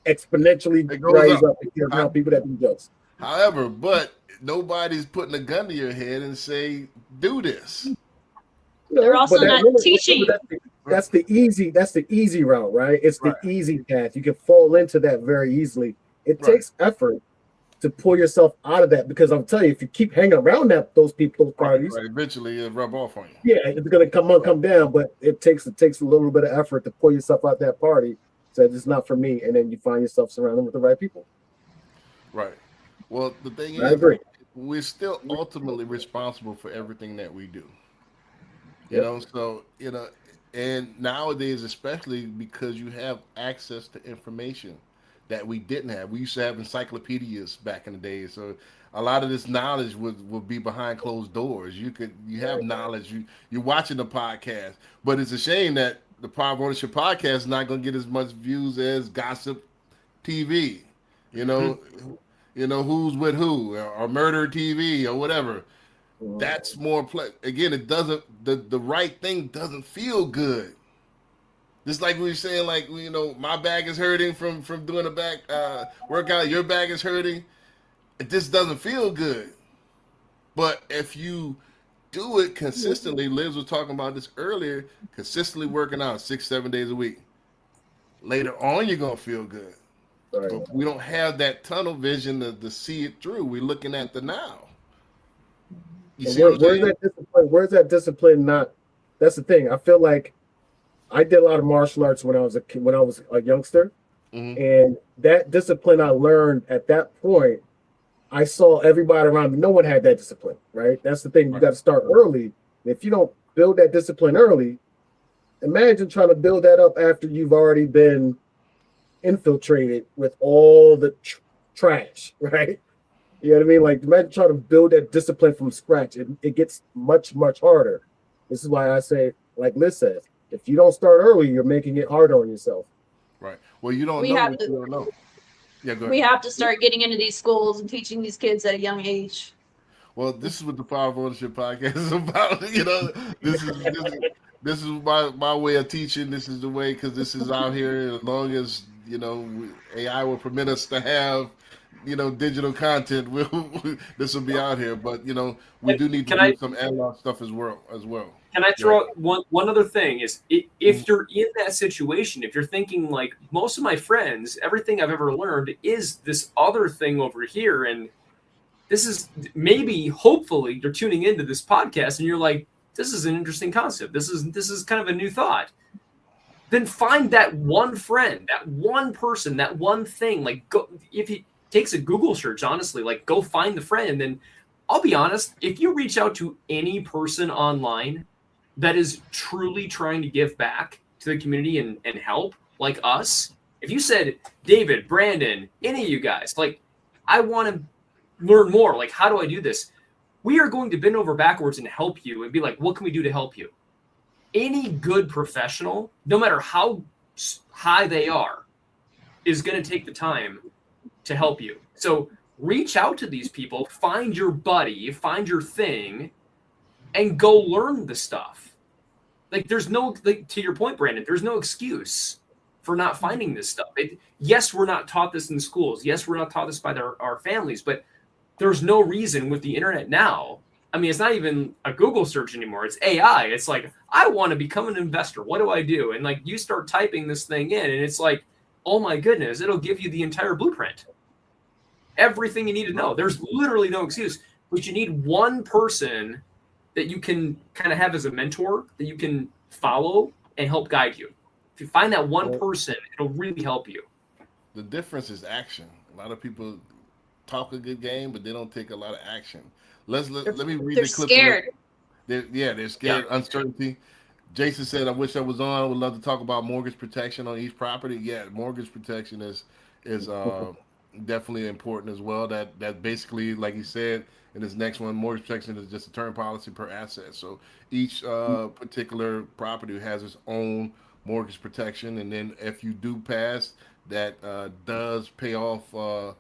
D: exponentially rise up if you're around people that do drugs.
A: However, but nobody's putting a gun to your head and say, do this.
B: They're also not teaching.
D: That's the easy route, right? It's the easy path. You can fall into that very easily. It takes effort to pull yourself out of that, because I'm telling you, if you keep hanging around those parties,
A: eventually it'll rub off on you.
D: Yeah, it's gonna come down, but it takes a little bit of effort to pull yourself out that party. So it's not for me, and then you find yourself surrounded with the right people.
A: Right. Well, the thing
D: I
A: is,
D: agree.
A: We're still ultimately responsible for everything that we do. You know, so and nowadays, especially because you have access to information that we didn't have. We used to have encyclopedias back in the day, so a lot of this knowledge would be behind closed doors. You have knowledge. You're watching the podcast, but it's a shame that the Power of Ownership podcast is not going to get as much views as Gossip TV. You know, who's with who, or Murder TV, or whatever. That's more again. It doesn't. The right thing doesn't feel good. Just like we were saying, like, my back is hurting from doing a back workout. Your back is hurting. It just doesn't feel good. But if you do it consistently, Liz was talking about this earlier, consistently working out 6-7 days a week, later on you're going to feel good. Right. But we don't have that tunnel vision to see it through. We're looking at the now. You see
D: where's that discipline? Where's that discipline? Not. That's the thing. I feel like I did a lot of martial arts when I was a youngster, and that discipline I learned at that point. I saw everybody around me. No one had that discipline, right? That's the thing. You got to start early. If you don't build that discipline early, imagine trying to build that up after you've already been infiltrated with all the trash, right? You know what I mean? Like, imagine trying to build that discipline from scratch. It gets much, much harder. This is why I say, like Liz says, if you don't start early, you're making it harder on yourself.
A: Right. Well, you don't know what you don't know. Yeah, go ahead.
B: We have to start getting into these schools and teaching these kids at a young age.
A: Well, this is what the Power of Ownership podcast is about. This is my way of teaching. This is the way, because this is out here. As long as AI will permit us to have digital content, this will be out here. But we do need to do some analog stuff as well.
E: Can I throw out one other thing? Is if you're in that situation, if you're thinking like, most of my friends, everything I've ever learned is this other thing over here, and this is hopefully you're tuning into this podcast and you're like, this is an interesting concept. This is kind of a new thought. Then find that one friend, that one person, that one thing. Like, go, if he takes a Google search, honestly, like, go find the friend. And then I'll be honest, if you reach out to any person online that is truly trying to give back to the community and help, like us, if you said, David, Brandon, any of you guys, like, I want to learn more, like, how do I do this? We are going to bend over backwards and help you and be like, what can we do to help you? Any good professional, no matter how high they are, is going to take the time to help you. So reach out to these people, find your buddy, find your thing, and go learn the stuff. Like, there's no, like, to your point, Brandon, there's no excuse for not finding this stuff. Yes, we're not taught this in schools. Yes, we're not taught this by our families, but there's no reason with the internet now. I mean, it's not even a Google search anymore. It's AI. It's like, I want to become an investor. What do I do? And like you start typing this thing in, and it's like, oh my goodness, it'll give you the entire blueprint. Everything you need to know. There's literally no excuse, but you need one person that you can kind of have as a mentor that you can follow and help guide you. If you find that one person, it'll really help you.
A: The difference is action. A lot of people talk a good game, but they don't take a lot of action. Let me read the clip.
B: They're scared.
A: They're scared. Yeah. Uncertainty. Jason said, "I wish I was on. I would love to talk about mortgage protection on each property." Yeah, mortgage protection is definitely important as well. That basically, like he said in his next one, mortgage protection is just a term policy per asset. So each particular property has its own mortgage protection, and then if you do pass, that does pay off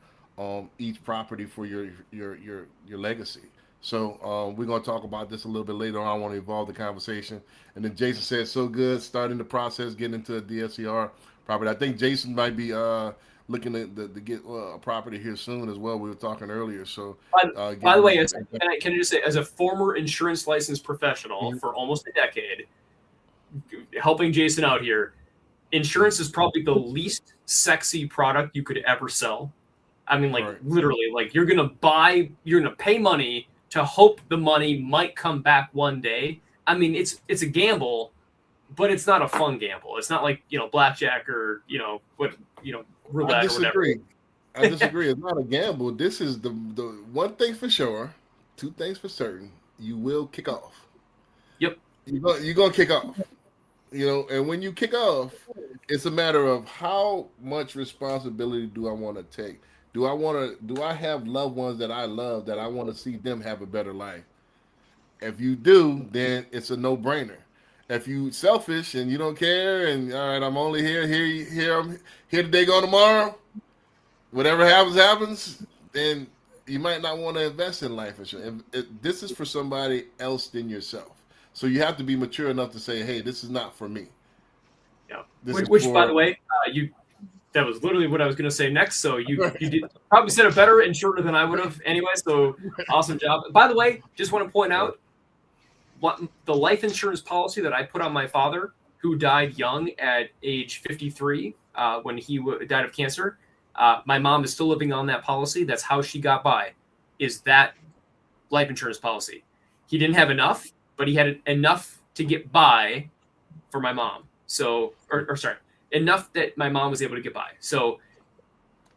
A: each property for your legacy. So we're going to talk about this a little bit later on. I want to evolve the conversation. And then Jason said, so good, starting the process, getting into a DSCR property. I think Jason might be looking to get a property here soon as well. We were talking earlier. So
E: by the way, can I just say, as a former insurance licensed professional for almost a decade, helping Jason out here, insurance is probably the least sexy product you could ever sell. I mean, like literally, like you're going to pay money to hope the money might come back one day. I mean, it's a gamble, but it's not a fun gamble. It's not like, blackjack or, roulette or whatever.
A: I disagree. It's not a gamble. This is the one thing for sure, two things for certain. You will kick off.
E: Yep.
A: You're going to kick off. And when you kick off, it's a matter of how much responsibility do I want to take? Do I have loved ones that I love that I want to see them have a better life? If you do, then it's a no-brainer. If you selfish and you don't care and all right, I'm only here today, go tomorrow, whatever happens, then you might not want to invest in life insurance. This is for somebody else than yourself. So you have to be mature enough to say, hey, this is not for me.
E: Yeah. Which by the way, that was literally what I was going to say next. So you did probably said it better and shorter than I would have anyway. So awesome job. By the way, just want to point out what the life insurance policy that I put on my father, who died young at age 53 when he died of cancer. My mom is still living on that policy. That's how she got by, is that life insurance policy. He didn't have enough, but he had enough to get by for my mom. So, enough that my mom was able to get by. So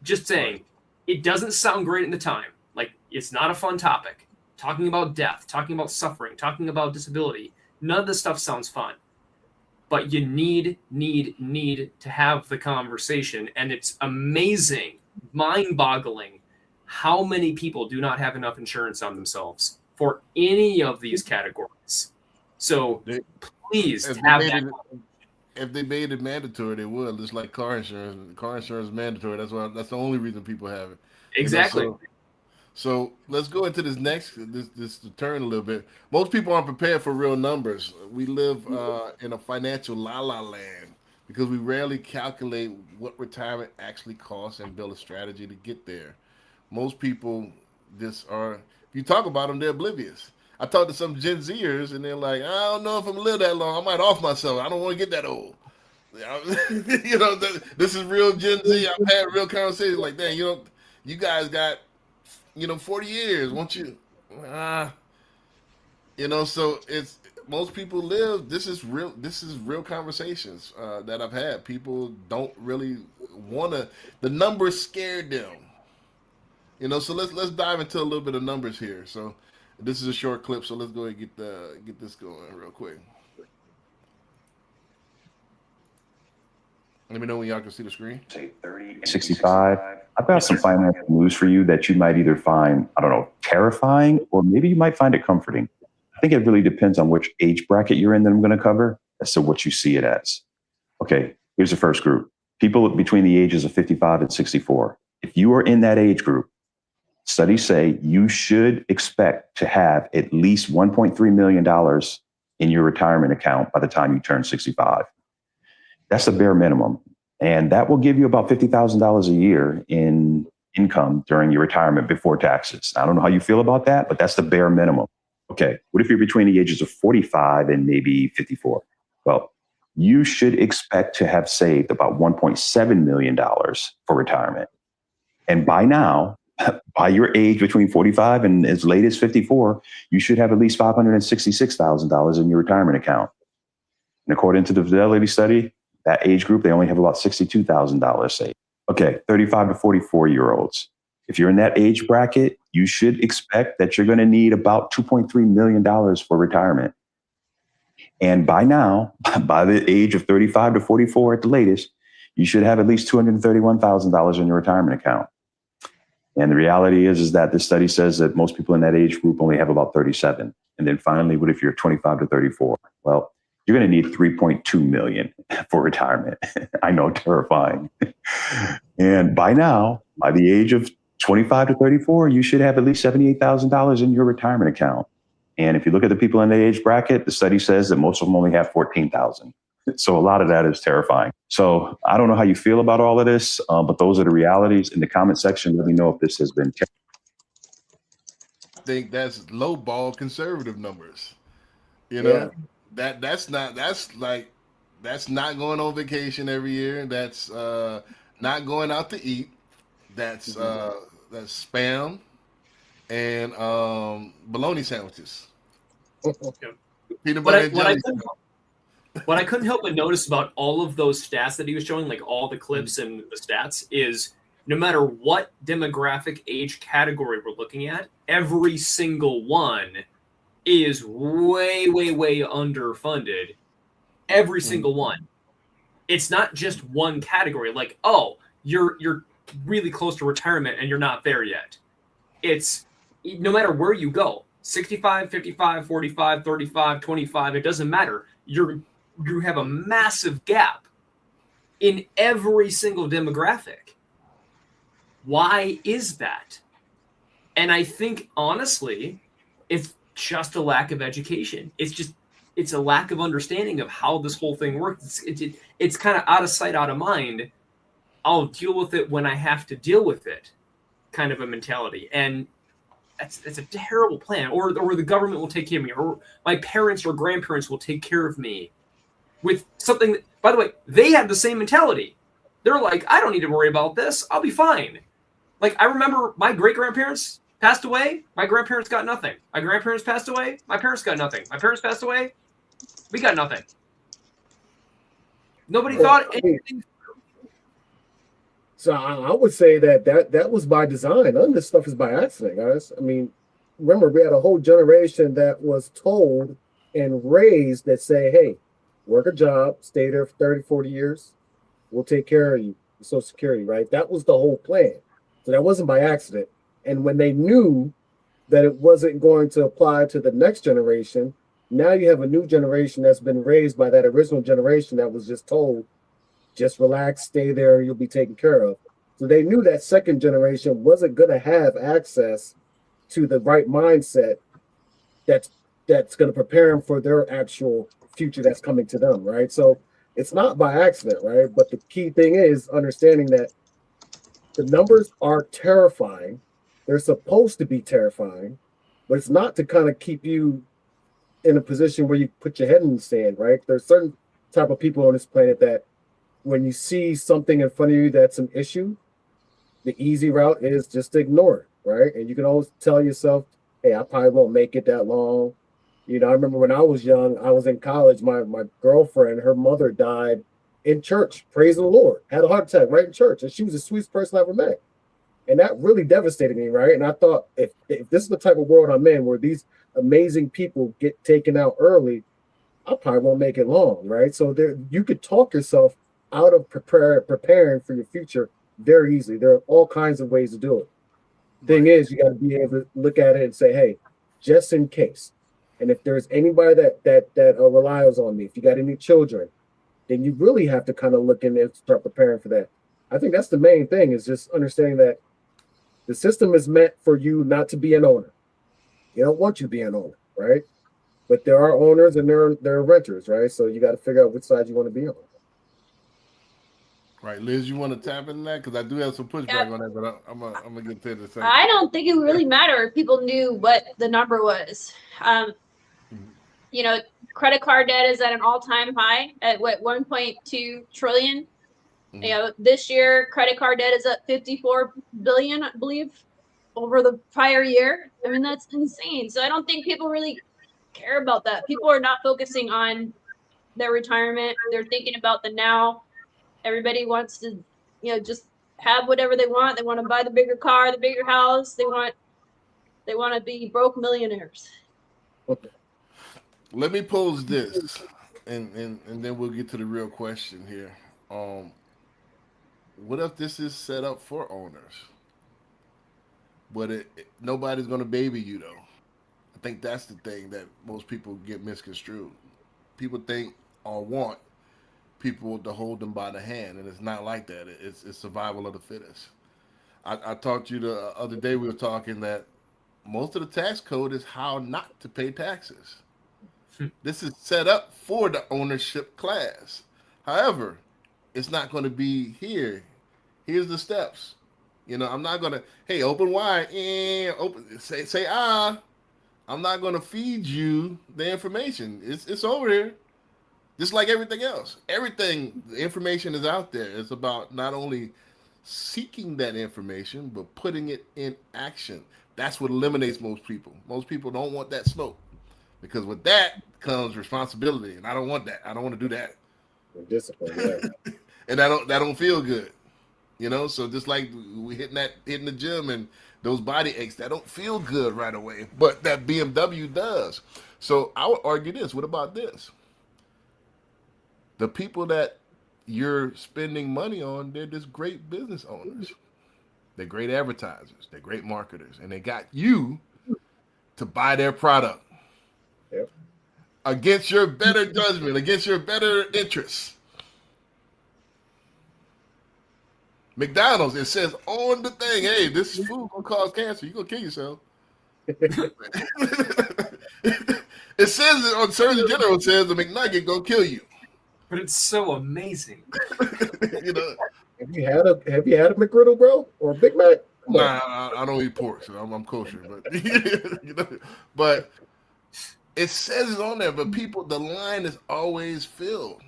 E: just saying, it doesn't sound great in the time. Like, it's not a fun topic. Talking about death, talking about suffering, talking about disability. None of this stuff sounds fun. But you need to have the conversation. And it's amazing, mind-boggling, how many people do not have enough insurance on themselves for any of these categories. So please have that.
A: If they made it mandatory, they would. Just like car insurance. Car insurance is mandatory. That's the only reason people have it.
E: Exactly.
A: So let's go into this next to turn a little bit. Most people aren't prepared for real numbers. We live in a financial la-la land because we rarely calculate what retirement actually costs and build a strategy to get there. Most people if you talk about them, they're oblivious. I talked to some Gen Zers and they're like, I don't know if I'm gonna live that long. I might off myself. I don't want to get that old. This is real Gen Z. I've had real conversations like, dang, you guys got 40 years, won't you? So it's most people live. This is real conversations that I've had. People don't really want to. The numbers scared them. So let's dive into a little bit of numbers here. So this is a short clip, so let's go ahead and get this going real quick. Let me know when y'all can see the screen.
H: Say 30, 65. I've got some financial news for you that you might either find, terrifying, or maybe you might find it comforting. I think it really depends on which age bracket you're in that I'm going to cover as to what you see it as. Okay, here's the first group. People between the ages of 55 and 64. If you are in that age group, studies say you should expect to have at least $1.3 million in your retirement account by the time you turn 65. That's the bare minimum. And that will give you about $50,000 a year in income during your retirement before taxes. I don't know how you feel about that, but that's the bare minimum. Okay, what if you're between the ages of 45 and maybe 54? Well, you should expect to have saved about $1.7 million for retirement. And by now, by your age between 45 and as late as 54, you should have at least $566,000 in your retirement account. And according to the Fidelity study, that age group, they only have about $62,000 saved. Okay, 35 to 44-year-olds. If you're in that age bracket, you should expect that you're going to need about $2.3 million for retirement. And by now, by the age of 35 to 44 at the latest, you should have at least $231,000 in your retirement account. And the reality is that this study says that most people in that age group only have about 37. And then finally, what if you're 25 to 34? Well, you're going to need 3.2 million for retirement. I know, terrifying. And by now, by the age of 25 to 34, you should have at least $78,000 in your retirement account. And if you look at the people in the age bracket, the study says that most of them only have 14,000. So a lot of that is terrifying. So I don't know how you feel about all of this, but those are the realities. In the comment section, let me know if this has been.
A: I think that's low ball conservative numbers. You know, that's not going on vacation every year. That's not going out to eat. That's spam and bologna sandwiches. Peanut butter and jelly.
E: What I couldn't help but notice about all of those stats that he was showing, like all the clips and the stats, is no matter what demographic age category we're looking at, every single one is way, way, way underfunded. Every single one. It's not just one category. Like, oh, you're really close to retirement and you're not there yet. It's no matter where you go, 65, 55, 45, 35, 25, it doesn't matter. You have a massive gap in every single demographic. Why is that? And I think, honestly, it's just a lack of education. It's a lack of understanding of how this whole thing works. It's kind of out of sight, out of mind. I'll deal with it when I have to deal with it kind of a mentality. And that's a terrible plan. Or the government will take care of me, or my parents or grandparents will take care of me with something that, by the way, they have the same mentality. They're like, I don't need to worry about this. I'll be fine. Like, I remember my great-grandparents passed away. My grandparents got nothing. My grandparents passed away. My parents got nothing. My parents passed away. We got nothing. Nobody thought anything.
D: So I would say that was by design. None of this stuff is by accident, guys. I mean, remember, we had a whole generation that was told and raised that say, hey, work a job, stay there for 30, 40 years. We'll take care of you, Social Security, right? That was the whole plan. So that wasn't by accident. And when they knew that it wasn't going to apply to the next generation, now you have a new generation that's been raised by that original generation that was just told, just relax, stay there, you'll be taken care of. So they knew that second generation wasn't going to have access to the right mindset that's going to prepare them for their actual future that's coming to them, right? So it's not by accident, right? But the key thing is understanding that the numbers are terrifying. They're supposed to be terrifying, but it's not to kind of keep you in a position where you put your head in the sand, right? There's certain type of people on this planet that when you see something in front of you that's an issue, the easy route is just to ignore it, right? And you can always tell yourself, hey, I probably won't make it that long. You know, I remember when I was young, I was in college, my girlfriend, her mother died in church, praising the Lord, had a heart attack right in church. And she was the sweetest person I ever met. And that really devastated me, right? And I thought, if this is the type of world I'm in where these amazing people get taken out early, I probably won't make it long, right? So there, you could talk yourself out of preparing for your future very easily. There are all kinds of ways to do it. Thing is, you got to be able to look at it and say, hey, just in case. And if there's anybody that relies on me, if you got any children, then you really have to kind of look in and start preparing for that. I think that's the main thing, is just understanding that the system is meant for you not to be an owner. You don't want you to be an owner, right? But there are owners and there are renters, right? So you got to figure out which side you want to be on.
A: Right, Liz, you want to tap in that? Because I do have some pushback on that, but I'm gonna get to the same.
B: I don't think it would really matter if people knew what the number was. You know, credit card debt is at an all-time high at what 1.2 trillion.
A: Mhm.
B: You know, this year credit card debt is at 54 billion, I believe, over the prior year. I mean, that's insane. So I don't think people really care about that. People are not focusing on their retirement. They're thinking about the now. Everybody wants to, you know, just have whatever they want. They want to buy the bigger car, the bigger house. They want to be broke millionaires.
A: Let me pose this, and then we'll get to the real question here. What if this is set up for owners? But nobody's going to baby you, though. I think that's the thing that most people get misconstrued. People think or want people to hold them by the hand, and it's not like that. It's survival of the fittest. I talked to you the other day, we were talking that most of the tax code is how not to pay taxes. This is set up for the ownership class. However, it's not going to be here. Here's the steps. You know, I'm not going to, hey, open wide, open, say I'm not going to feed you the information. It's over here. Just like everything else. Everything, the information is out there. It's about not only seeking that information, but putting it in action. That's what eliminates most people. Most people don't want that smoke. Because with that comes responsibility, and I don't want that. I don't want to do that.
D: Discipline, yeah.
A: And that don't feel good, you know. So just like we hitting the gym and those body aches, that don't feel good right away, but that BMW does. So I would argue this. What about this? The people that you're spending money on, they're just great business owners. They're great advertisers. They're great marketers, and they got you to buy their product.
D: Yep.
A: Against your better judgment, against your better interests. McDonald's, it says on the thing, hey, this food gonna cause cancer. You're gonna kill yourself. It says it on Surgeon General, it says the McNugget gonna kill you.
E: But it's so amazing.
A: You know.
D: Have you had a McGriddle, bro, or a Big Mac?
A: Nah, I don't eat pork, so I'm kosher, but you know, but it says it on there, but people, the line is always filled.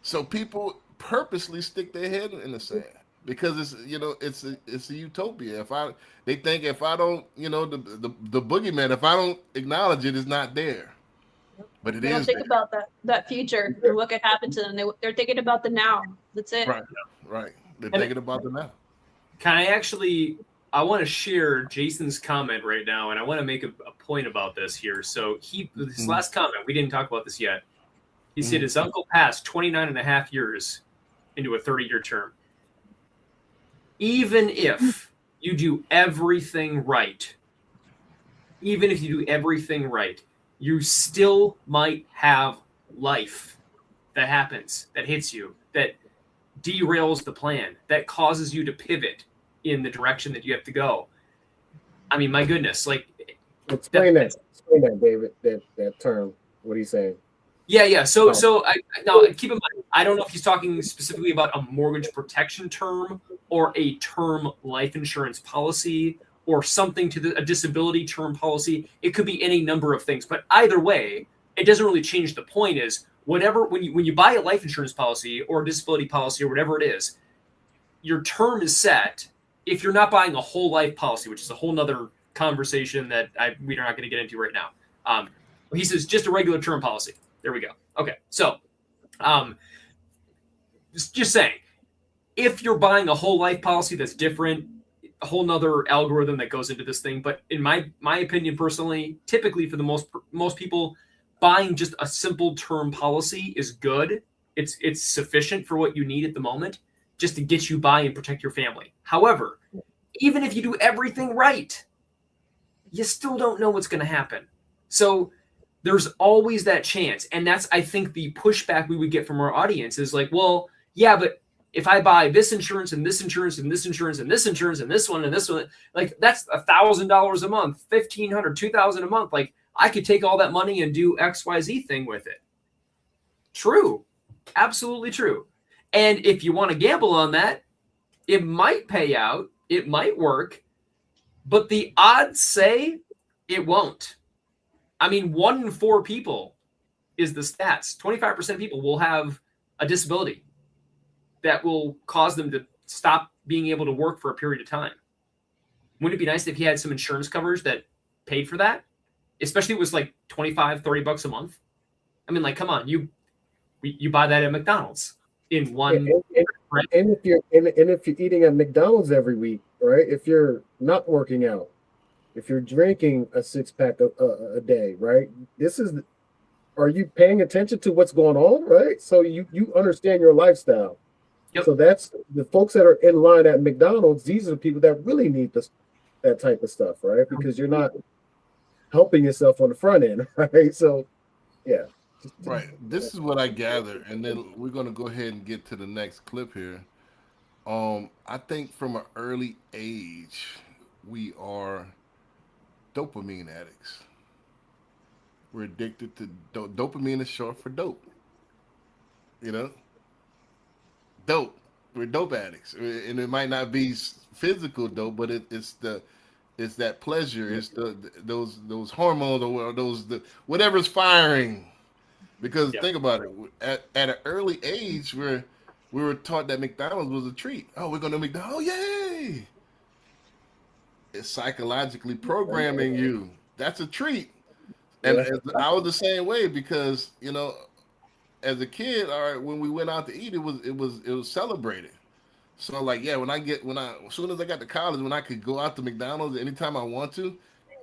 A: So people purposely stick their head in the sand because it's a utopia. They think if I don't, the boogeyman, if I don't acknowledge it, it's not there. But
B: they don't think about that future and what could happen to them. They're thinking about the now. That's it.
A: Right. They're thinking about the now.
E: Can I want to share Jason's comment right now, and I want to make a point about this here. So his last comment, we didn't talk about this yet. He said his uncle passed 29 and a half years into a 30-year term. Even if you do everything right, you still might have life that happens, that hits you, that derails the plan, that causes you to pivot in the direction that you have to go. I mean, my goodness, like
D: explain that, David. That term. What are you saying?
E: Yeah. So now keep in mind, I don't know if he's talking specifically about a mortgage protection term or a term life insurance policy or something to a disability term policy. It could be any number of things, but either way, it doesn't really change. The point is, whatever, when you buy a life insurance policy or a disability policy or whatever it is, your term is set. If you're not buying a whole life policy, which is a whole nother conversation that we're not going to get into right now. He says just a regular term policy. There we go. Okay. So, just saying, if you're buying a whole life policy that's different, a whole nother algorithm that goes into this thing. But in my opinion, personally, typically for the most people, buying just a simple term policy is good. It's sufficient for what you need at the moment, just to get you by and protect your family. However, even if you do everything right, you still don't know what's going to happen. So there's always that chance. And that's, I think, the pushback we would get from our audience is like, well, yeah, but if I buy this insurance and this insurance and this insurance and this insurance and this one, like that's $1,000 a month, $1,500, $2,000 a month. Like I could take all that money and do XYZ thing with it. True. Absolutely true. And if you want to gamble on that, it might pay out, it might work, but the odds say it won't. I mean, 1 in 4 people is the stats. 25% of people will have a disability that will cause them to stop being able to work for a period of time. Wouldn't it be nice if you had some insurance coverage that paid for that? Especially if it was like $25-$30 a month. I mean, like, come on, you buy that at McDonald's in one.
D: And if you're eating at McDonald's every week, right? If you're not working out, if you're drinking a 6-pack a day, right? Are you paying attention to what's going on, right? So you understand your lifestyle.
E: Yep.
D: So that's the folks that are in line at McDonald's. These are the people that really need that type of stuff, right? Because you're not helping yourself on the front end, right? So, yeah.
A: Right. This is what I gather, and then we're going to go ahead and get to the next clip here. I think from an early age, we are dopamine addicts. We're addicted to dopamine is short for dope. You know, dope. We're dope addicts, and it might not be physical dope, but it's that pleasure. It's those hormones or whatever's firing. Because think about it, at an early age, we were taught that McDonald's was a treat. Oh, we're going to McDonald's, oh, yay! It's psychologically programming you. That's a treat. And I was the same way because, you know, as a kid, all right, when we went out to eat, it was celebrated. So like, yeah, as soon as I got to college, when I could go out to McDonald's anytime I want to,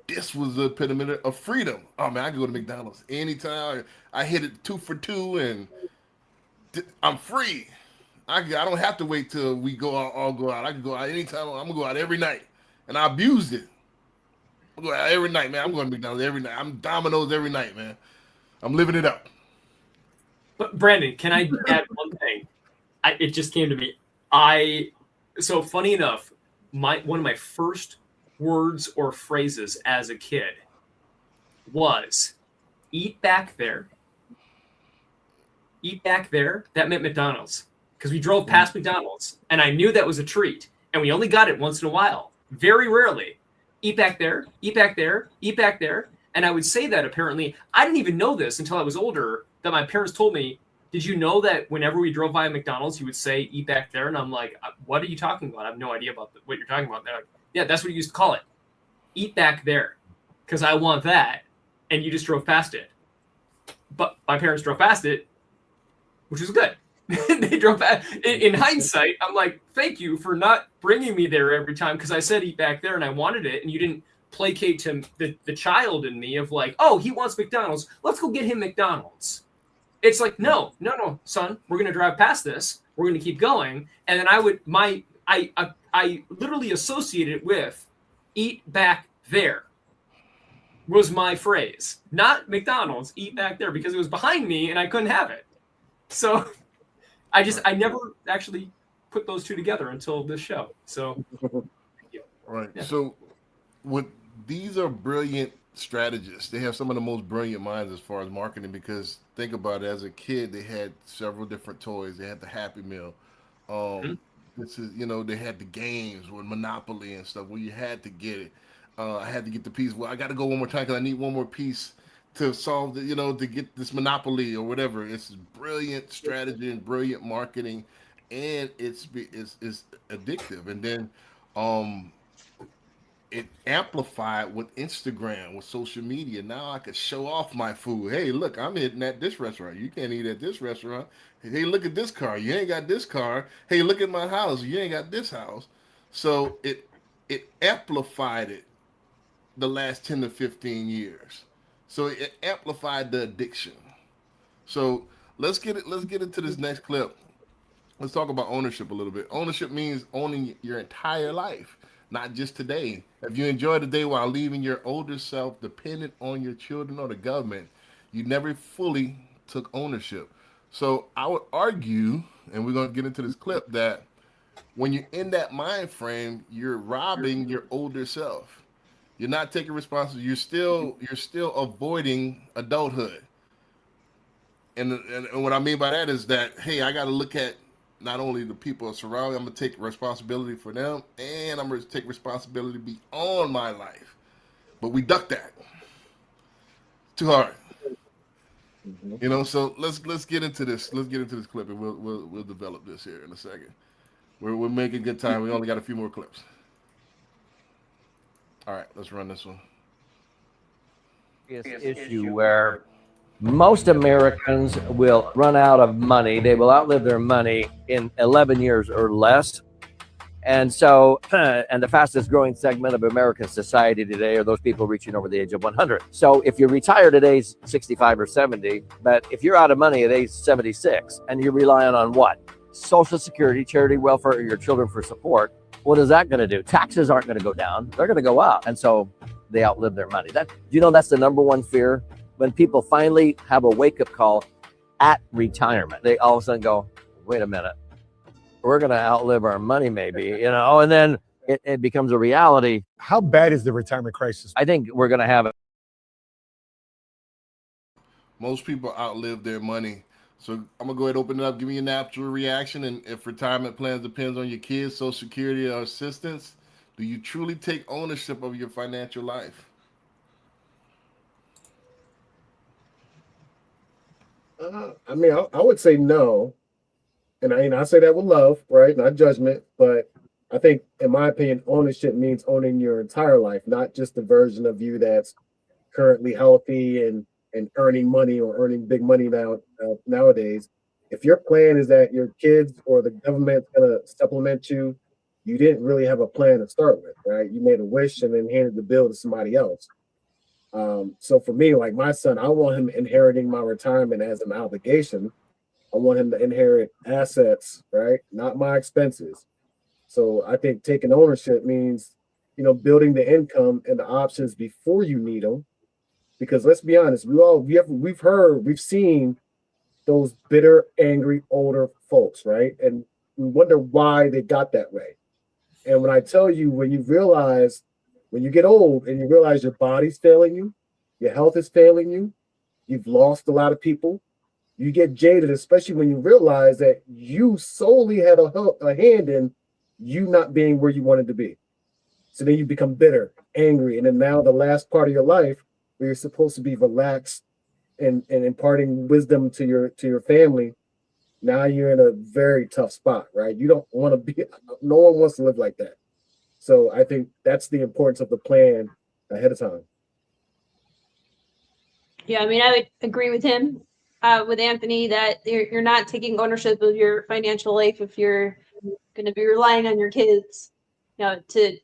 A: this was the epitome of freedom. Oh man, I can go to McDonald's anytime. I hit it 2 for 2, and I'm free. I don't have to wait till we all go out. I can go out anytime. I'm gonna go out every night, and I abused it. I go out every night, man. I'm going to McDonald's every night. I'm Domino's every night, man. I'm living it up.
E: But Brandon, can I add one thing? It just came to me. So funny enough, one of my first words or phrases as a kid was eat back there. Eat back there. That meant McDonald's because we drove past McDonald's and I knew that was a treat and we only got it once in a while, very rarely. Eat back there, eat back there, eat back there. And I would say that apparently, I didn't even know this until I was older, that my parents told me, did you know that whenever we drove by a McDonald's, you would say eat back there? And I'm like, what are you talking about? I have no idea about what you're talking about. They're like, yeah, that's what you used to call it. Eat back there, because I want that, and you just drove past it. But my parents drove past it, which was good. They drove past. In hindsight, I'm like, thank you for not bringing me there every time, because I said eat back there and I wanted it, and you didn't placate to the child in me of like, oh, he wants McDonald's. Let's go get him McDonald's. It's like, no, son, we're gonna drive past this. We're gonna keep going, and then I literally associated it with eat back there was my phrase, not McDonald's, eat back there, because it was behind me and I couldn't have it. So I never actually put those two together until this show. So,
A: right.
E: Yeah.
A: So these are brilliant strategists. They have some of the most brilliant minds as far as marketing, because think about it, as a kid, they had several different toys. They had the Happy Meal. This is, they had the games with Monopoly and stuff where you had to get it. I had to get the piece. Well, I got to go one more time because I need one more piece to solve the, to get this Monopoly or whatever. It's brilliant strategy and brilliant marketing, and it's addictive. And then it amplified with Instagram, with social media. Now I could show off my food. Hey, look, I'm eating at this restaurant. You can't eat at this restaurant. Hey, look at this car. You ain't got this car. Hey, look at my house. You ain't got this house. So it amplified it the last 10 to 15 years. So it amplified the addiction. So let's get into this next clip. Let's talk about ownership a little bit. Ownership means owning your entire life, not just today. If you enjoy the day while leaving your older self dependent on your children or the government, you never fully took ownership. So I would argue, and we're going to get into this clip, that when you're in that mind frame, you're robbing your older self. You're not taking responsibility. You're still avoiding adulthood. And what I mean by that is that, hey, I got to look at not only the people surrounding me, I'm gonna take responsibility for them, and I'm gonna take responsibility beyond my life. But we duck that. Too hard. You know, so let's get into this. Let's get into this clip, and we'll develop this here in a second. We're making good time. We only got a few more clips. All right, let's run this one.
I: Issue where most Americans will run out of money. They will outlive their money in 11 years or less. And so, and the fastest growing segment of American society today are those people reaching over the age of 100. So if you retire today 65 or 70, but if you're out of money at age 76 and you're relying on what? Social Security, charity welfare, or your children for support, what is that going to do? Taxes aren't going to go down. They're going to go up. And so they outlive their money. That's the number one fear. When people finally have a wake-up call at retirement, they all of a sudden go, wait a minute, we're going to outlive our money maybe, and then it becomes a reality.
J: How bad is the retirement crisis?
I: I think we're going to have it.
A: Most people outlive their money. So I'm going to go ahead and open it up. Give me your natural reaction. And if retirement plans depends on your kids, Social Security or assistance, do you truly take ownership of your financial life?
D: I would say no. And I say that with love, right? Not judgment. But I think, in my opinion, ownership means owning your entire life, not just the version of you that's currently healthy and earning money or earning big money nowadays. If your plan is that your kids or the government's going to supplement you, you didn't really have a plan to start with, right? You made a wish and then handed the bill to somebody else. So for me, like my son, I want him inheriting my retirement as an obligation. I want him to inherit assets, right? Not my expenses. So I think taking ownership means, building the income and the options before you need them. Because let's be honest, we've seen those bitter, angry, older folks, right? And we wonder why they got that way. And when I tell you, when you get old and you realize your body's failing you, your health is failing you, you've lost a lot of people, you get jaded, especially when you realize that you solely had a hand in you not being where you wanted to be. So then you become bitter, angry, and then now the last part of your life where you're supposed to be relaxed and imparting wisdom to your family, now you're in a very tough spot, right? You don't want to be, no one wants to live like that. So I think that's the importance of the plan ahead of time.
B: Yeah, I mean, I would agree with him, with Anthony, that you're not taking ownership of your financial life if you're going to be relying on your kids, to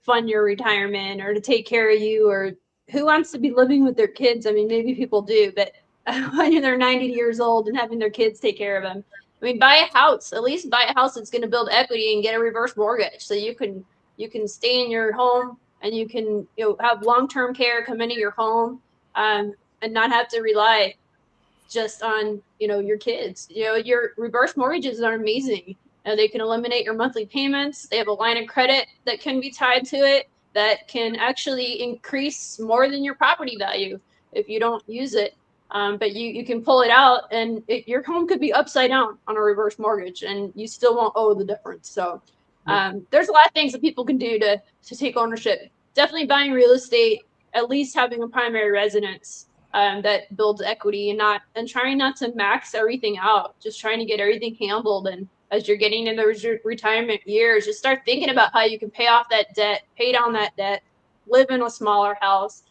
B: fund your retirement or to take care of you. Or who wants to be living with their kids? I mean, maybe people do, but when they're 90 years old and having their kids take care of them. I mean, buy a house. At least buy a house that's going to build equity and get a reverse mortgage, so you can stay in your home and you can have long-term care come into your home, and not have to rely just on your kids. Your reverse mortgages are amazing. They can eliminate your monthly payments. They have a line of credit that can be tied to it that can actually increase more than your property value if you don't use it. But you can pull it out, and your home could be upside down on a reverse mortgage, and you still won't owe the difference. So there's a lot of things that people can do to take ownership. Definitely buying real estate, at least having a primary residence that builds equity, and trying not to max everything out, just trying to get everything handled. And as you're getting into those retirement years, just start thinking about how you can pay off that debt, pay down that debt, live in a smaller house,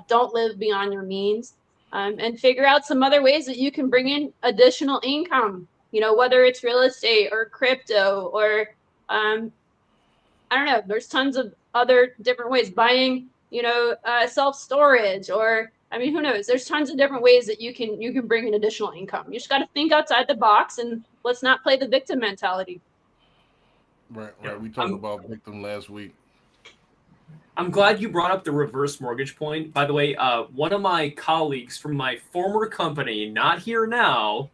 B: don't live beyond your means. And figure out some other ways that you can bring in additional income, whether it's real estate or crypto or, I don't know, there's tons of other different ways, buying, self-storage, or, I mean, who knows? There's tons of different ways that you can bring in additional income. You just got to think outside the box, and let's not play the victim mentality.
A: Right. We talked about victim last week.
E: I'm glad you brought up the reverse mortgage point. By the way, one of my colleagues from my former company, not here now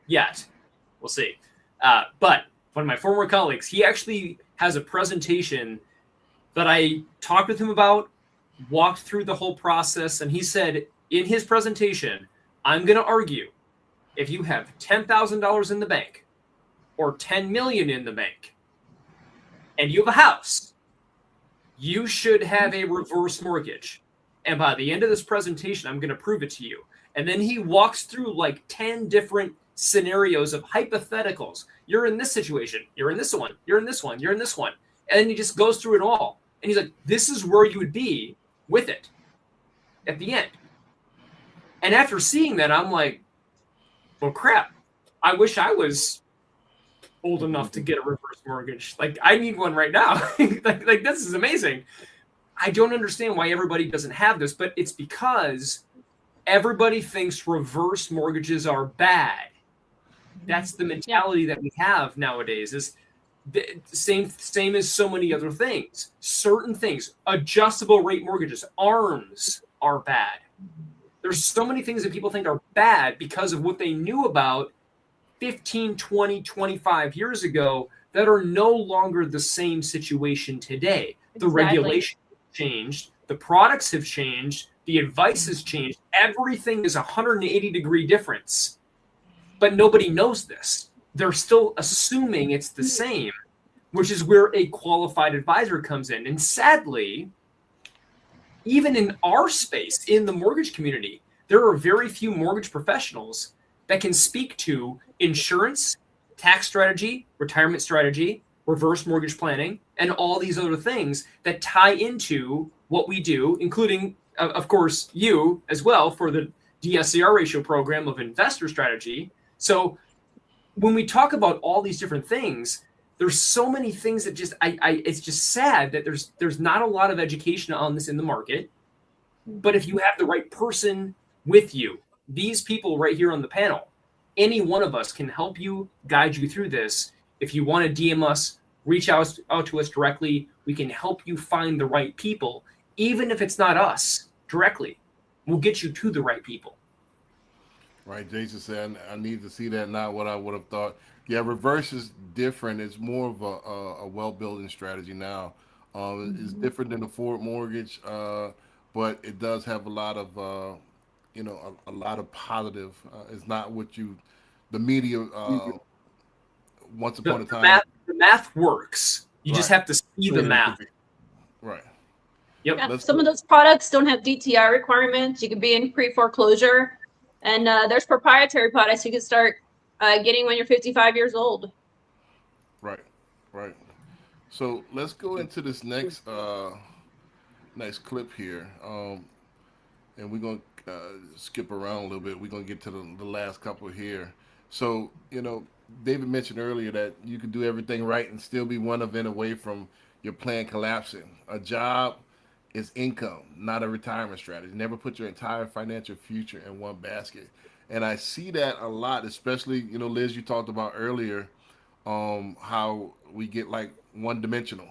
E: yet, we'll see, but one of my former colleagues, he actually has a presentation that I talked with him about, walked through the whole process, and he said in his presentation, I'm going to argue if you have $10,000 in the bank or 10 million in the bank and you have a house, you should have a reverse mortgage. And by the end of this presentation, I'm going to prove it to you. And then he walks through like 10 different scenarios of hypotheticals. You're in this situation. You're in this one. You're in this one. You're in this one. And then he just goes through it all. And he's like, this is where you would be with it at the end. And after seeing that, I'm like, well, crap. I wish I was old enough to get a reverse mortgage. Like, I need one right now. like this is amazing. I don't understand why everybody doesn't have this, but it's because everybody thinks reverse mortgages are bad. That's the mentality that we have nowadays. Is the same as so many other things. Certain things, adjustable rate mortgages, ARMs are bad. There's so many things that people think are bad because of what they knew about 15, 20, 25 years ago that are no longer the same situation today. The regulation changed, the products have changed, the advice has changed. Everything is 180-degree difference. But nobody knows this. They're still assuming it's the same, which is where a qualified advisor comes in. And sadly, even in our space, in the mortgage community, there are very few mortgage professionals that can speak to insurance, tax strategy, retirement strategy, reverse mortgage planning, and all these other things that tie into what we do, including, of course, you as well for the DSCR ratio program of investor strategy. So when we talk about all these different things, there's so many things that just, it's just sad that there's not a lot of education on this in the market. But if you have the right person with you, these people right here on the panel, any one of us can help you, guide you through this. If you want to DM us, reach out to us directly. We can help you find the right people, even if it's not us directly. We'll get you to the right people.
A: Right, Jason said, I need to see that, not what I would have thought. Yeah, reverse is different. It's more of a wealth-building strategy now. It's different than the Ford mortgage, but it does have a lot of, a lot of positive. It's not what the media once upon a time.
E: The math works. You just have to see the math.
A: Right.
E: Yep.
B: Yeah, some of those products don't have DTI requirements. You could be in pre-foreclosure. And there's proprietary products you can start getting when you're 55 years old.
A: Right. So let's go into this next clip here. And we're going to skip around a little bit. We're going to get to the last couple here. So, David mentioned earlier that you can do everything right and still be one event away from your plan collapsing. A job is income, not a retirement strategy. Never put your entire financial future in one basket. And I see that a lot, especially, Liz, you talked about earlier, how we get like one-dimensional.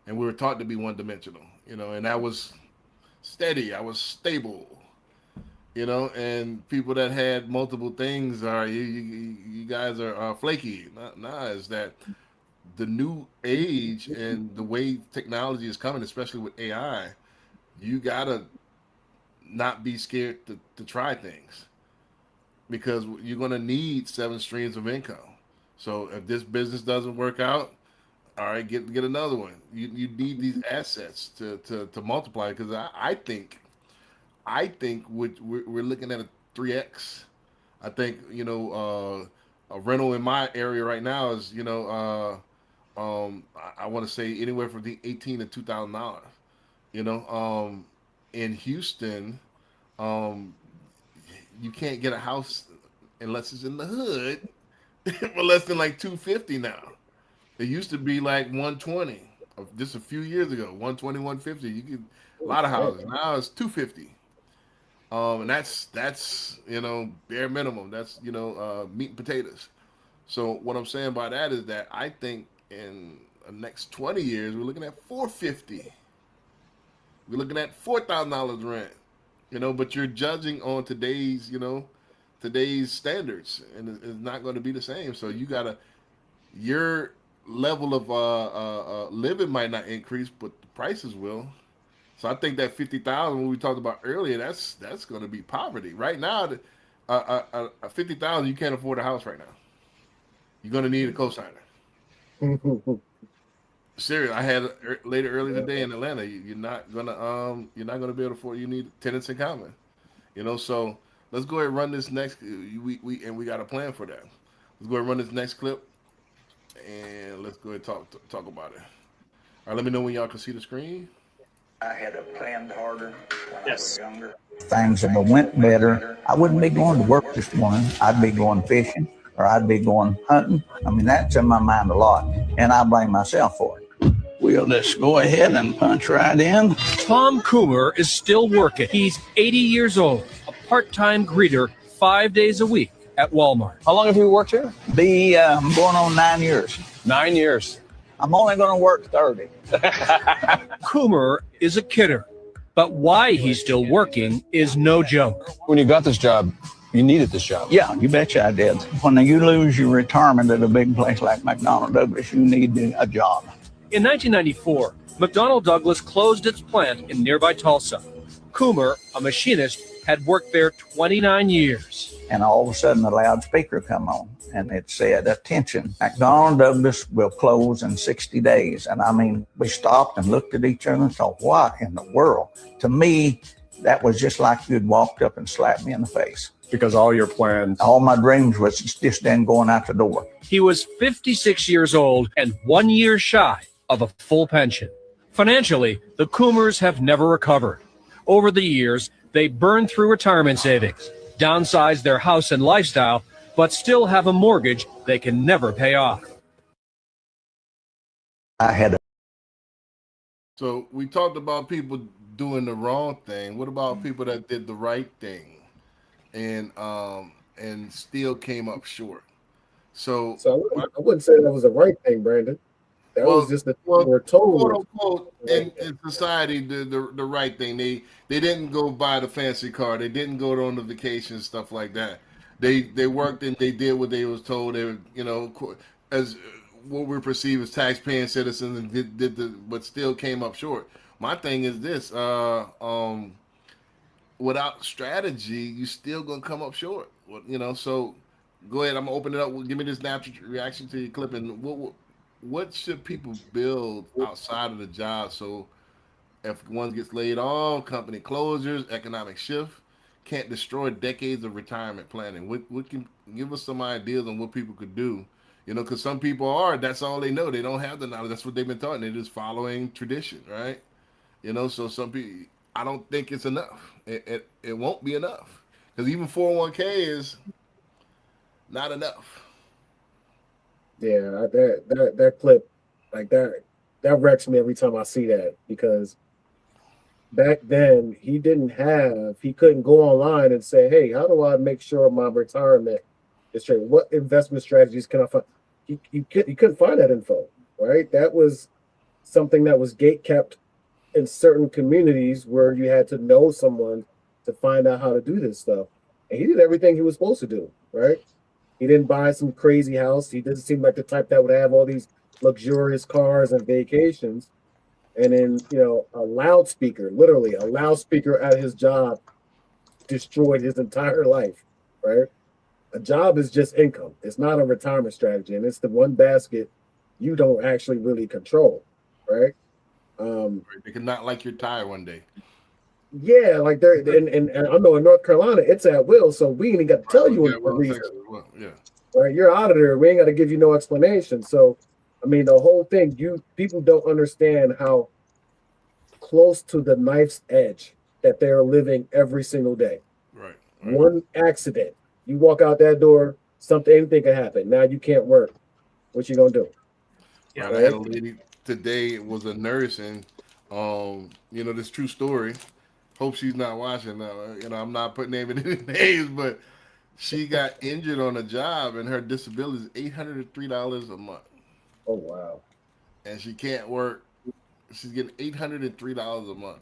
A: And we were taught to be one-dimensional, and that was steady. I was stable, and people that had multiple things are, you guys are flaky. Nah, is that the new age and the way technology is coming, especially with AI, you gotta not be scared to try things, because you're gonna need 7 streams of income. So if this business doesn't work out, all right, get another one. You need these assets to multiply, because I think we're looking at a 3x. I think a rental in my area right now is I want to say anywhere from the $18,000 to $2,000. In Houston, you can't get a house unless it's in the hood for less than like $250 now. It used to be like $120 just a few years ago, $120, $150. You get a lot of houses. Now it's $250. And that's bare minimum. That's meat and potatoes. So what I'm saying by that is that I think in the next 20 years we're looking at $450. We're looking at $4,000 rent. But you're judging on today's standards, and it's not going to be the same. So your level of living might not increase, but the prices will. So I think that 50,000, when we talked about earlier, that's going to be poverty right now. 50,000, you can't afford a house right now. you're gonna need a cosigner. Serious. I had early today in Atlanta. You're not gonna be able to afford. You need tenants in common. So let's go ahead and run this next. We got a plan for that. Let's go ahead and run this next clip, and let's go ahead and talk about it. All right, let me know when y'all can see the screen.
K: I had a planned harder when I was younger.
L: Things if it went better, I wouldn't be going to work this morning. I'd be going fishing or I'd be going hunting. I mean, that's in my mind a lot, and I blame myself for it. We'll just go ahead and punch right in.
M: Tom Coomer is still working. He's 80 years old, a part-time greeter 5 days a week at Walmart.
L: How long have you worked here? I'm going on 9 years.
M: 9 years.
L: I'm only going to work 30.
M: Coomer is a kidder, but why he's still working is no joke.
N: When you got this job, you needed this job.
L: Yeah, you betcha I did. When you lose your retirement at a big place like McDonnell Douglas, you need a job.
M: In 1994, McDonnell Douglas closed its plant in nearby Tulsa. Coomer, a machinist, had worked there 29 years.
L: And all of a sudden, the loudspeaker come on, and it said, "Attention, McDonnell Douglas will close in 60 days." And I mean, we stopped and looked at each other and thought, what in the world? To me, that was just like you'd walked up and slapped me in the face.
N: Because all your plans,
L: all my dreams was just then going out the door.
M: He was 56 years old and 1 year shy of a full pension. Financially, the Coomers have never recovered. Over the years, they burned through retirement savings, downsized their house and lifestyle, but still have a mortgage they can never pay off.
A: So we talked about people doing the wrong thing. What about people that did the right thing and still came up short? So
D: I wouldn't say that was the right thing, Brandon. That was just the thing we're told.
A: Quote unquote, in society, the right thing. They didn't go buy the fancy car. They didn't go on the vacation, stuff like that. They worked and they did what they was told. They as what we perceive as tax-paying citizens, and but still came up short. My thing is this: without strategy, you still gonna come up short. So go ahead. I'm gonna open it up. Give me this natural reaction to your clip, and what should people build outside of the job? So if one gets laid off, company closures, economic shift, can't destroy decades of retirement planning. What can give us some ideas on what people could do? Because some people that's all they know. They don't have the knowledge. That's what they've been taught. And they're just following tradition, right? So some people, I don't think it's enough. It won't be enough. Because even 401k is not enough.
D: Yeah, that clip, like that wrecks me every time I see that, because back then he couldn't go online and say, hey, how do I make sure my retirement is straight? What investment strategies can I find? He couldn't find that info, right? That was something that was gate kept in certain communities where you had to know someone to find out how to do this stuff. And he did everything he was supposed to do, right? He didn't buy some crazy house. He doesn't seem like the type that would have all these luxurious cars and vacations. And then, a loudspeaker, literally a loudspeaker at his job destroyed his entire life, right? A job is just income. It's not a retirement strategy. And it's the one basket you don't actually really control, right?
A: They could not like your tire one day.
D: Yeah, like there, and I know in North Carolina it's at will, so we ain't even got to tell you what reason.
A: Yeah,
D: right. You're out of there. We ain't got to give you no explanation. So, I mean, the whole thing. People don't understand how close to the knife's edge that they're living every single day.
A: Right.
D: One accident, you walk out that door, anything can happen. Now you can't work. What you gonna do?
A: Yeah, right? I had a lady today. It was a nurse, and this true story. Hope she's not watching now. I'm not putting any names, but she got injured on a job, and her disability is $803 a month.
D: Oh wow!
A: And she can't work. She's getting $803 a month.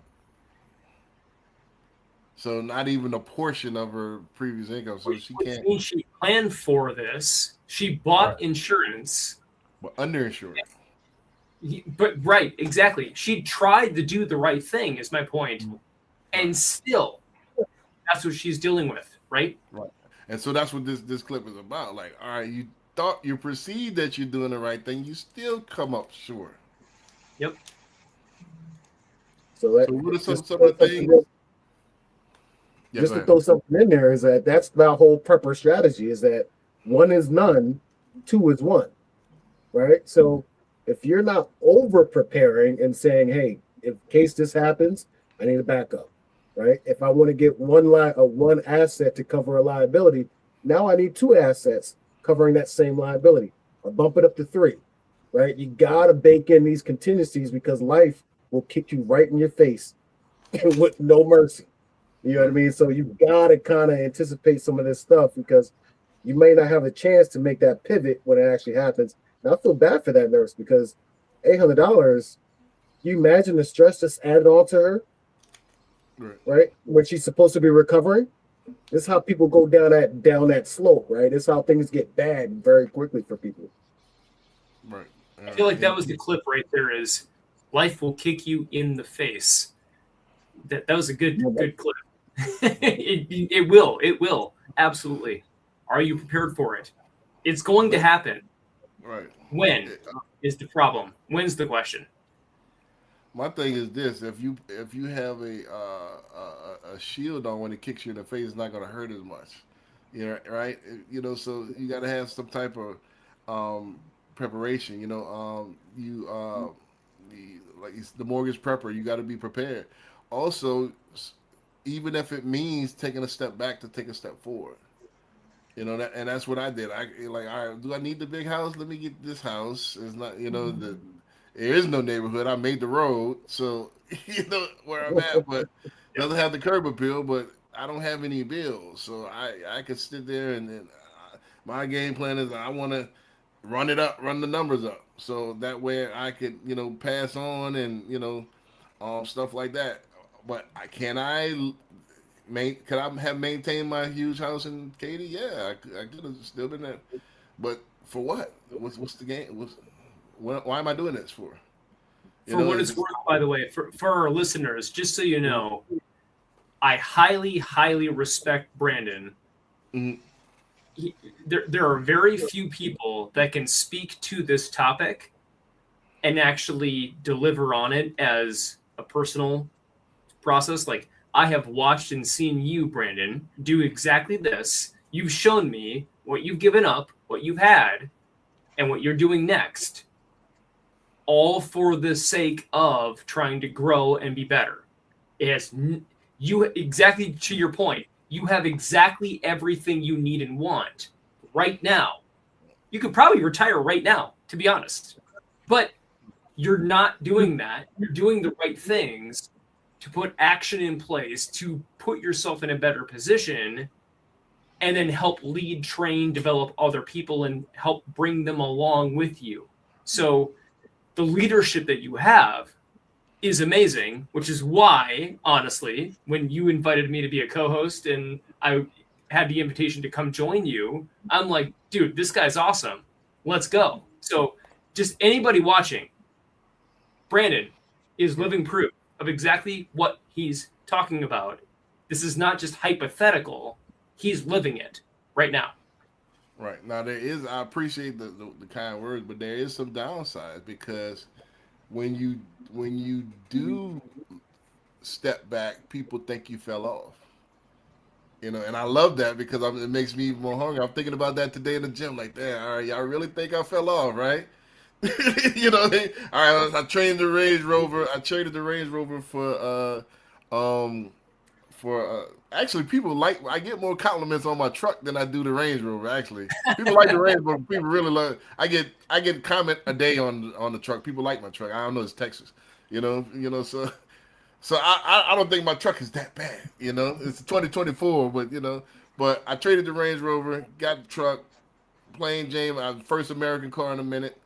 A: So not even a portion of her previous income. So she can't.
E: She planned for this. She bought insurance,
A: but underinsured.
E: But right, exactly. She tried to do the right thing. Is my point. And still, that's what she's dealing with, right?
A: Right. And so that's what this clip is about. Like, all right, you thought you perceive that you're doing the right thing, you still come up short.
E: Yep.
D: So
A: what are some of the things? Yeah,
D: just to throw something in there is that's the whole prepper strategy, is that 1 is none, 2 is 1, right? So if you're not over preparing and saying, hey, in case this happens, I need a backup, right? If I want to get one asset to cover a liability, now I need 2 assets covering that same liability. I'll bump it up to 3, right? You got to bake in these contingencies because life will kick you right in your face with no mercy. You know what I mean? So you got to kind of anticipate some of this stuff because you may not have a chance to make that pivot when it actually happens. Now, I feel bad for that nurse because $800, you imagine the stress just added on to her, right? When she's supposed to be recovering. This is how people go down that slope, right? This is how things get bad very quickly for people.
A: Right.
E: I feel like that was the clip right there. Is life will kick you in the face. That was a good clip. It will absolutely. Are you prepared for it? It's going to happen.
A: Right.
E: When is the problem? When's the question?
A: My thing is this: if you have a shield on when it kicks you in the face, it's not going to hurt as much. You know, right? You know, so you got to have some type of preparation. You know, like the mortgage prepper, you got to be prepared. Also, even if it means taking a step back to take a step forward. You know, and that's what I did. All right, do I need the big house? Let me get this house. It's not, you know, there is no neighborhood. I made the road, so you know where I'm at, but it doesn't have the curb appeal, but I don't have any bills, so I could sit there and my game plan is I want to run the numbers up, so that way I could, you know, pass on and, you know, stuff like that. But could I have maintained my huge house in Katy? Yeah, I could have still been there. But for what? What's the game? Why am I doing this for?
E: For what it's worth, by the way, for our listeners, just so you know, I highly, highly respect Brandon.
A: Mm-hmm.
E: There are very few people that can speak to this topic and actually deliver on it as a personal process. Like, I have watched and seen you, Brandon, do exactly this. You've shown me what you've given up, what you've had, and what you're doing next, all for the sake of trying to grow and be better. It has you, exactly to your point, you have exactly everything you need and want right now. You could probably retire right now, to be honest, but you're not doing that. You're doing the right things to put action in place to put yourself in a better position and then help lead, train, develop other people and help bring them along with you. So the leadership that you have is amazing, which is why, honestly, when you invited me to be a co-host and I had the invitation to come join you, I'm like, dude, this guy's awesome. Let's go. So just anybody watching, Brandon is living proof of exactly what he's talking about. This is not just hypothetical. He's living it right now.
A: Right. Now, I appreciate the kind words, but there is some downside because when you do step back, people think you fell off. You know, and I love that because it makes me even more hungry. I'm thinking about that today in the gym. Like, damn, all right, y'all really think I fell off, right? You know, all right, I trained the Range Rover. I traded the Range Rover for actually people like, I get more compliments on my truck than I do the Range Rover. Actually, people like the Range Rover. People really love. I get comment a day on the truck. People like my truck. I don't know, it's Texas. You know, so I don't think my truck is that bad. You know, it's 2024, but I traded the Range Rover, got the truck, plain Jane, first American car in a minute.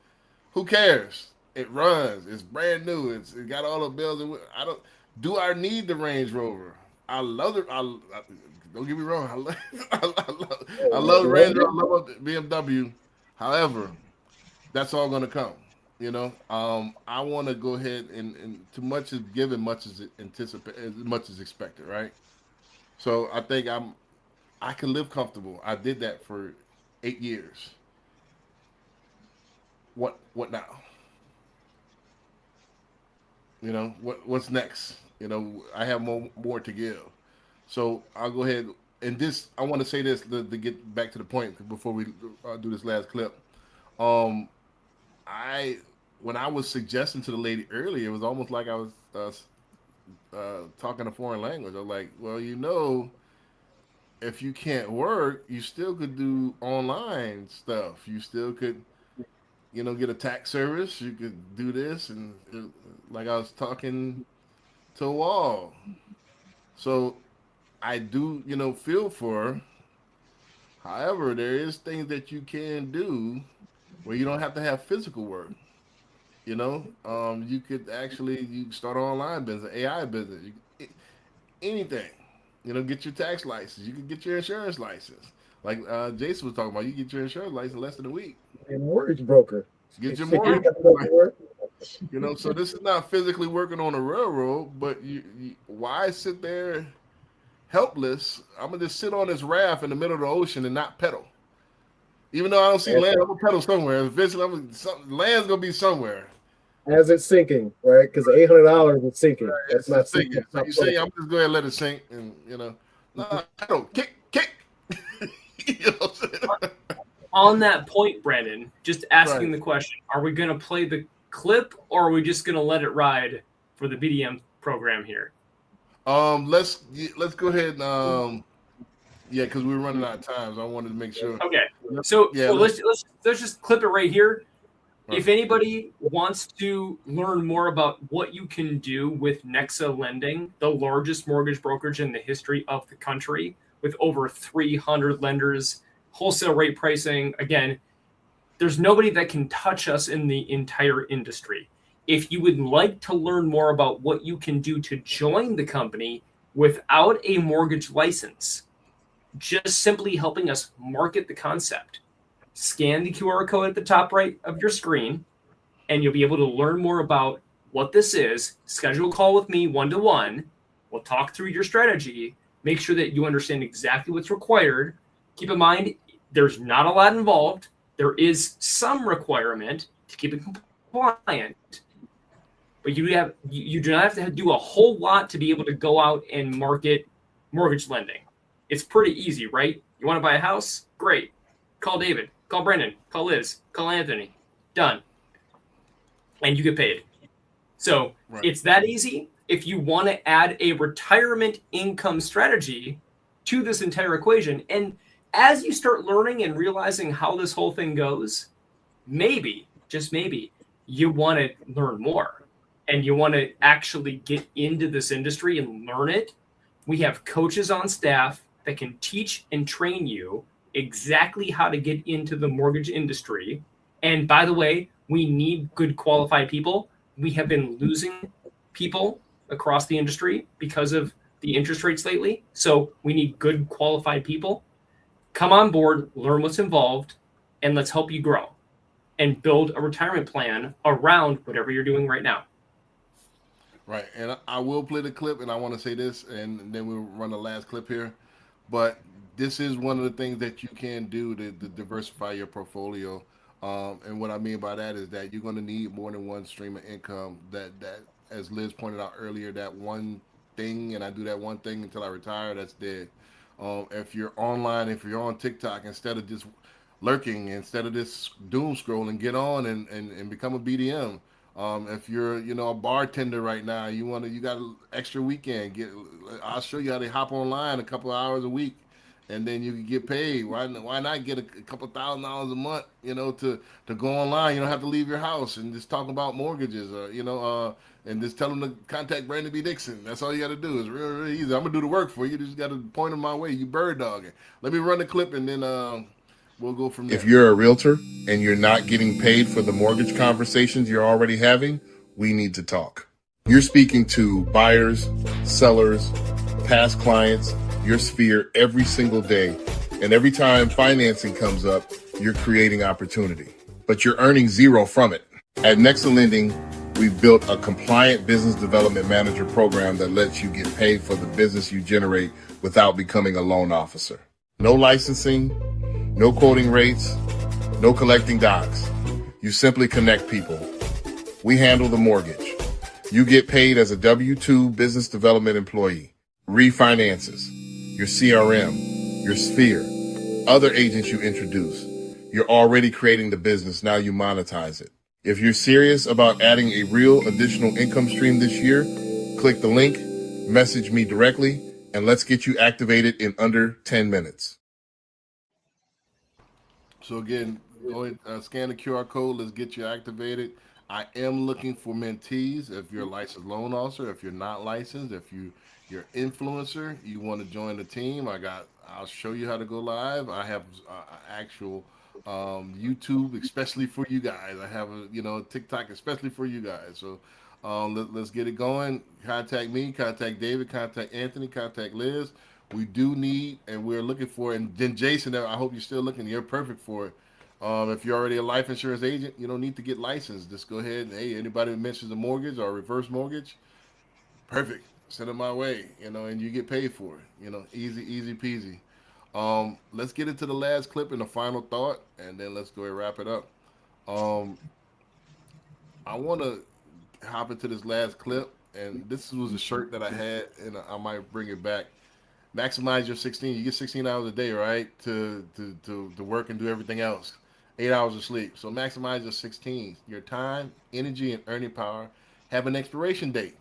A: Who cares? It runs. It's brand new. It got all the bells and do I need the Range Rover? I love it. Don't get me wrong. I love the Range Rover. I love the BMW. However, that's all going to come. You know, I want to go ahead and too much is given, much is anticipated, as much is expected, right? So I think I can live comfortable. I did that for 8 years. what now? You know, what's next? You know, I have more to give. So I'll go ahead and this. I want to say this to get back to the point before we do this last clip. When I was suggesting to the lady earlier, it was almost like I was talking a foreign language. I was like, well, you know, if you can't work, you still could do online stuff. You still could, you know, get a tax service. You could do this, and like I was talking to a wall. So I do, you know, feel for. However, there is things that you can do where you don't have to have physical work. You know, you could actually start an online business, AI business, anything. You know, get your tax license. You can get your insurance license. Like Jason was talking about, you get your insurance license in less than a week.
D: A mortgage broker.
A: Get your mortgage broker. You know, so this is not physically working on a railroad, but you why sit there helpless? I'm gonna just sit on this raft in the middle of the ocean and not pedal. Even though I don't see land, I'm gonna pedal somewhere. Eventually, land's gonna be somewhere.
D: As it's sinking, right? Because $800 is sinking.
A: Right,
D: That's not sinking.
A: So you say I'm just going to let it sink, and you know, no, pedal, kick. You know what I'm saying?
E: On that point, Brandon, just asking the question: are we going to play the clip, or are we just going to let it ride for the BDM program here?
A: Let's go ahead and yeah, because we're running out of time, so I wanted to make sure.
E: Okay, so
A: yeah,
E: let's just clip it right here. If anybody wants to learn more about what you can do with Nexa Lending, the largest mortgage brokerage in the history of the country, with over 300 lenders, wholesale rate pricing, again, there's nobody that can touch us in the entire industry. If you would like to learn more about what you can do to join the company without a mortgage license, just simply helping us market the concept, scan the QR code at the top right of your screen, and you'll be able to learn more about what this is. Schedule a call with me one-to-one. We'll talk through your strategy, make sure that you understand exactly what's required. Keep in mind, there's not a lot involved. There is some requirement to keep it compliant, but you do not have to do a whole lot to be able to go out and market mortgage lending. It's pretty easy, right? You want to buy a house? Great. Call David. Call Brendan, call Liz, call Anthony. Done. And you get paid. So It's that easy. If you want to add a retirement income strategy to this entire equation, and as you start learning and realizing how this whole thing goes, maybe, just maybe, you want to learn more and you want to actually get into this industry and learn it. We have coaches on staff that can teach and train you exactly how to get into the mortgage industry. And by the way, we need good qualified people. We have been losing people across the industry because of the interest rates lately. So we need good qualified people. Come on board, learn what's involved, and let's help you grow and build a retirement plan around whatever you're doing right now.
A: Right. And I will play the clip, and I want to say this, and then we'll run the last clip here. But this is one of the things that you can do to diversify your portfolio. And what I mean by that is that you're going to need more than one stream of income. That as Liz pointed out earlier, that one thing, and I do that one thing until I retire, that's dead. If you're online, if you're on TikTok, instead of just lurking, instead of this doom scrolling, get on and become a BDM. If you're, a bartender right now, you got an extra weekend, I'll show you how to hop online a couple of hours a week, and then you can get paid. Why not get a couple $1,000s a month, to go online? You don't have to leave your house and just talk about mortgages, and just tell them to contact Brandon B. Dixon. That's all you got to do. It's really easy. I'm gonna do the work for you. You just got to point them my way. You bird dogging. Let me run the clip, and then we'll go from there.
O: If you're a realtor and you're not getting paid for the mortgage conversations you're already having, we need to talk. You're speaking to buyers, sellers, past clients, your sphere every single day. And every time financing comes up, you're creating opportunity, but you're earning zero from it. At Nexa Lending, we've built a compliant business development manager program that lets you get paid for the business you generate without becoming a loan officer. No licensing, no quoting rates, no collecting docs. You simply connect people. We handle the mortgage. You get paid as a W-2 business development employee. Refinances, your CRM, your Sphere, other agents you introduce. You're already creating the business, now you monetize it. If you're serious about adding a real additional income stream this year, click the link, message me directly, and let's get you activated in under 10 minutes.
A: So again, go ahead, scan the QR code. Let's get you activated. I am looking for mentees. If you're a licensed loan officer, if you're not licensed, if you're influencer, you want to join the team. I'll show you how to go live. I have actual YouTube, especially for you guys. I have a TikTok, especially for you guys. So let's get it going. Contact me, contact David, contact Anthony, contact Liz. We do need, and we're looking for, and then Jason, I hope you're still looking. You're perfect for it. If you're already a life insurance agent, you don't need to get licensed. Just go ahead and, hey, anybody who mentions a mortgage or reverse mortgage, perfect. Send it my way, and you get paid for it. Easy peasy. Let's get into the last clip and the final thought, and then let's go and wrap it up. I want to hop into this last clip, and this was a shirt that I had, and I might bring it back. Maximize your 16. You get 16 hours a day, right? To work and do everything else. 8 hours of sleep. So maximize your 16. Your time, energy, and earning power have an expiration date.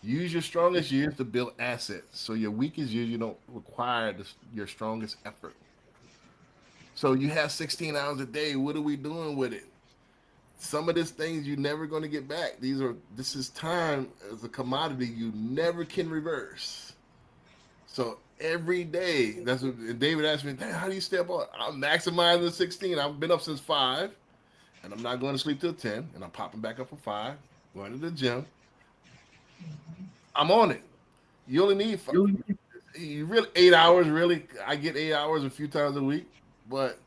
A: Use your strongest years to build assets. So your weakest years, you don't require your strongest effort. So you have 16 hours a day. What are we doing with it? Some of these things you're never going to get back. This is time as a commodity you never can reverse. So every day, that's what David asked me, how do you stay up on? I'm maximizing 16. I've been up since 5, and I'm not going to sleep till 10, and I'm popping back up for 5, going to the gym. I'm on it. You only need 5. You really 8 hours, really. I get 8 hours a few times a week, but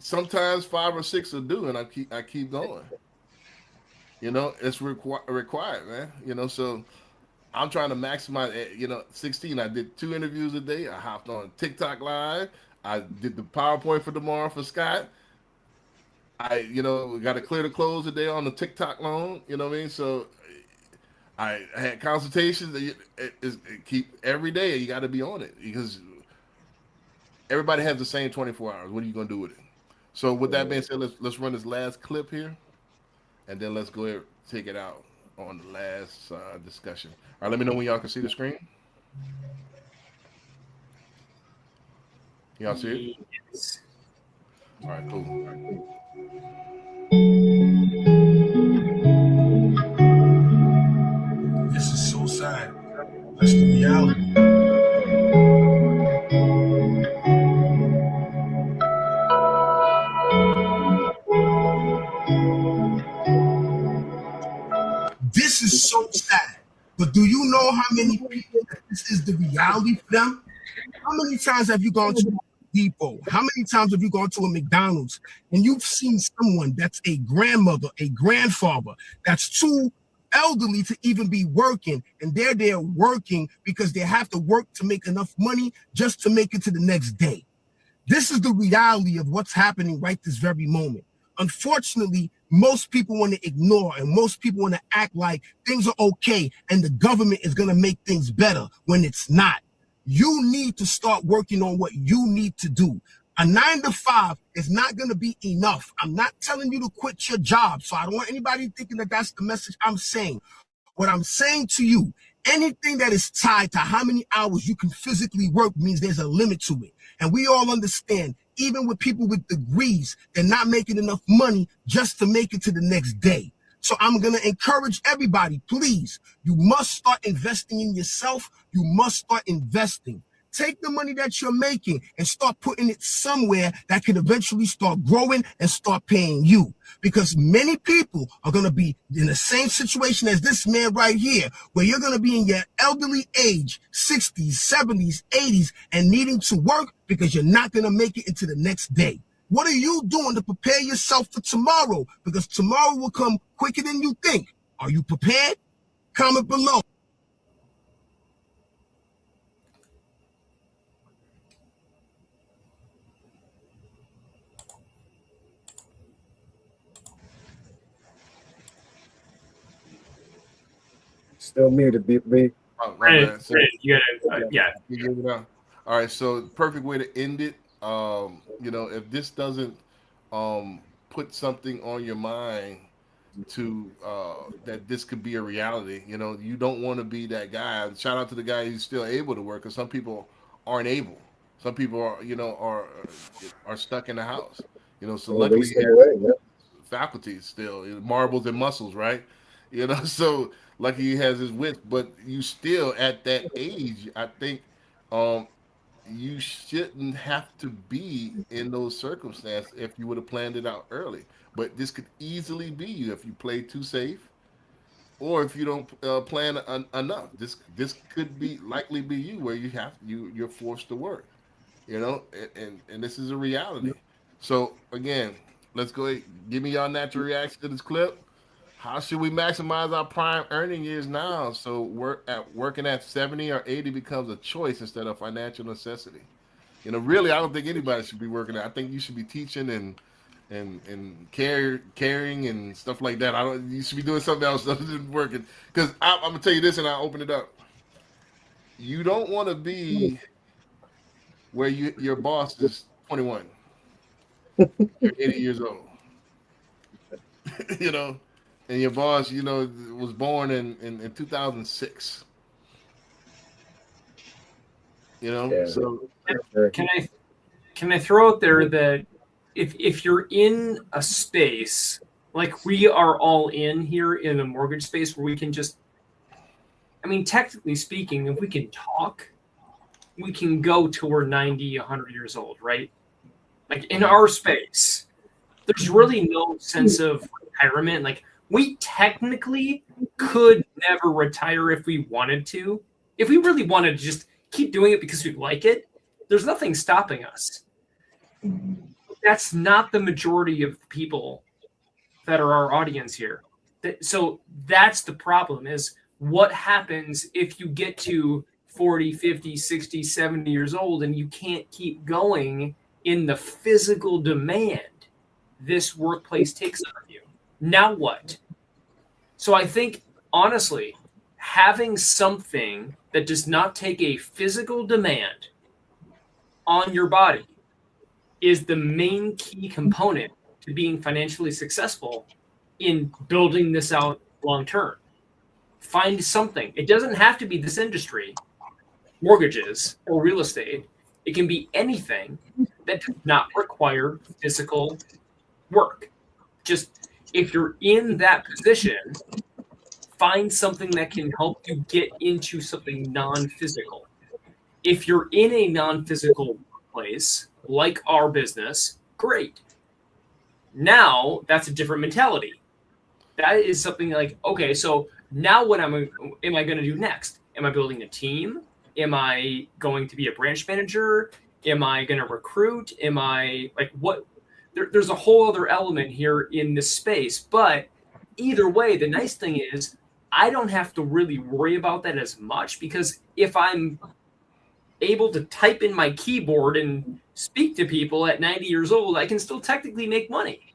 A: sometimes 5 or 6 will do, and I keep going. It's required, man. So I'm trying to maximize, 16. I did 2 interviews a day. I hopped on TikTok live. I did the PowerPoint for tomorrow for Scott. I got to clear the clothes today on the TikTok loan. You know what I mean? So I had consultations. It keep every day. You got to be on it because everybody has the same 24 hours. What are you going to do with it? So with that being said, let's run this last clip here, and then let's go ahead and take it out on the last discussion. All right, let me know when y'all can see the screen. Y'all see it?
E: Yes.
A: All right, cool.
P: This is so sad. That's the reality. This is so sad. But do you know how many people that this is the reality for them? How many times have you gone to a Depot? How many times have you gone to a McDonald's and you've seen someone that's a grandmother, a grandfather, that's too elderly to even be working, and they're there working because they have to work to make enough money just to make it to the next day? This is the reality of what's happening right this very moment. Unfortunately, most people want to ignore and most people want to act like things are okay and the government is going to make things better when it's not. You need to start working on what you need to do. A 9 to 5 is not going to be enough. I'm not telling you to quit your job. So I don't want anybody thinking that that's the message I'm saying. What I'm saying to you, anything that is tied to how many hours you can physically work means there's a limit to it. And we all understand, even with people with degrees, they're not making enough money just to make it to the next day. So I'm going to encourage everybody, please, you must start investing in yourself. You must start investing. Take the money that you're making and start putting it somewhere that can eventually start growing and start paying you. Because many people are going to be in the same situation as this man right here, where you're going to be in your elderly age, 60s, 70s, 80s, and needing to work because you're not going to make it into the next day. What are you doing to prepare yourself for tomorrow? Because tomorrow will come quicker than you think. Are you prepared? Comment below.
D: Still muted, B.
A: Oh, my bad. So,
E: you gotta, yeah.
A: You give it out. All right, so perfect way to end it. You know, if this doesn't put something on your mind to that this could be a reality, you know, you don't want to be that guy. Shout out to the guy who's still able to work, because some people aren't able. Some people are, you know, are stuck in the house. You know, so luckily he has faculties still, marbles and muscles, right? You know, so lucky he has his wits, but you still at that age, I think you shouldn't have to be in those circumstances if you would have planned it out early. But this could easily be you if you play too safe, or if you don't plan enough. This could be likely be you, where you're forced to work. You know, and this is a reality. So again, let's go ahead, give me your natural reaction to this clip. How should we maximize our prime earning years now, so working at 70 or 80 becomes a choice instead of financial necessity? You know, really, I don't think anybody should be working at. I think you should be teaching and caring and stuff like that. You should be doing something else other than working. Because I'm gonna tell you this, and I'll open it up. You don't want to be where your boss is 21, you're 80 years old. You know. And your boss, you know, was born in 2006. You know, so
E: can I throw out there that if you're in a space like we are all in here in the mortgage space, where we can just, I mean, technically speaking, if we can talk, we can go till we're 90, 100 years old, right? Like in our space, there's really no sense of retirement. Like, we technically could never retire if we wanted to. If we really wanted to just keep doing it because we like it, there's nothing stopping us. That's not the majority of the people that are our audience here. So that's the problem, is what happens if you get to 40, 50, 60, 70 years old and you can't keep going in the physical demand this workplace takes of you. Now what? So I think, honestly, having something that does not take a physical demand on your body is the main key component to being financially successful in building this out long term. Find something. It doesn't have to be this industry, mortgages or real estate. It can be anything that does not require physical work. Just, if you're in that position, find something that can help you get into something non-physical. If you're in a non-physical place, like our business, great. Now that's a different mentality. That is something like, okay, so now what am I going to do next? Am I building a team? Am I going to be a branch manager? Am I going to recruit? Am I like what? There's a whole other element here in this space. But either way, the nice thing is I don't have to really worry about that as much, because if I'm able to type in my keyboard and speak to people at 90 years old, I can still technically make money.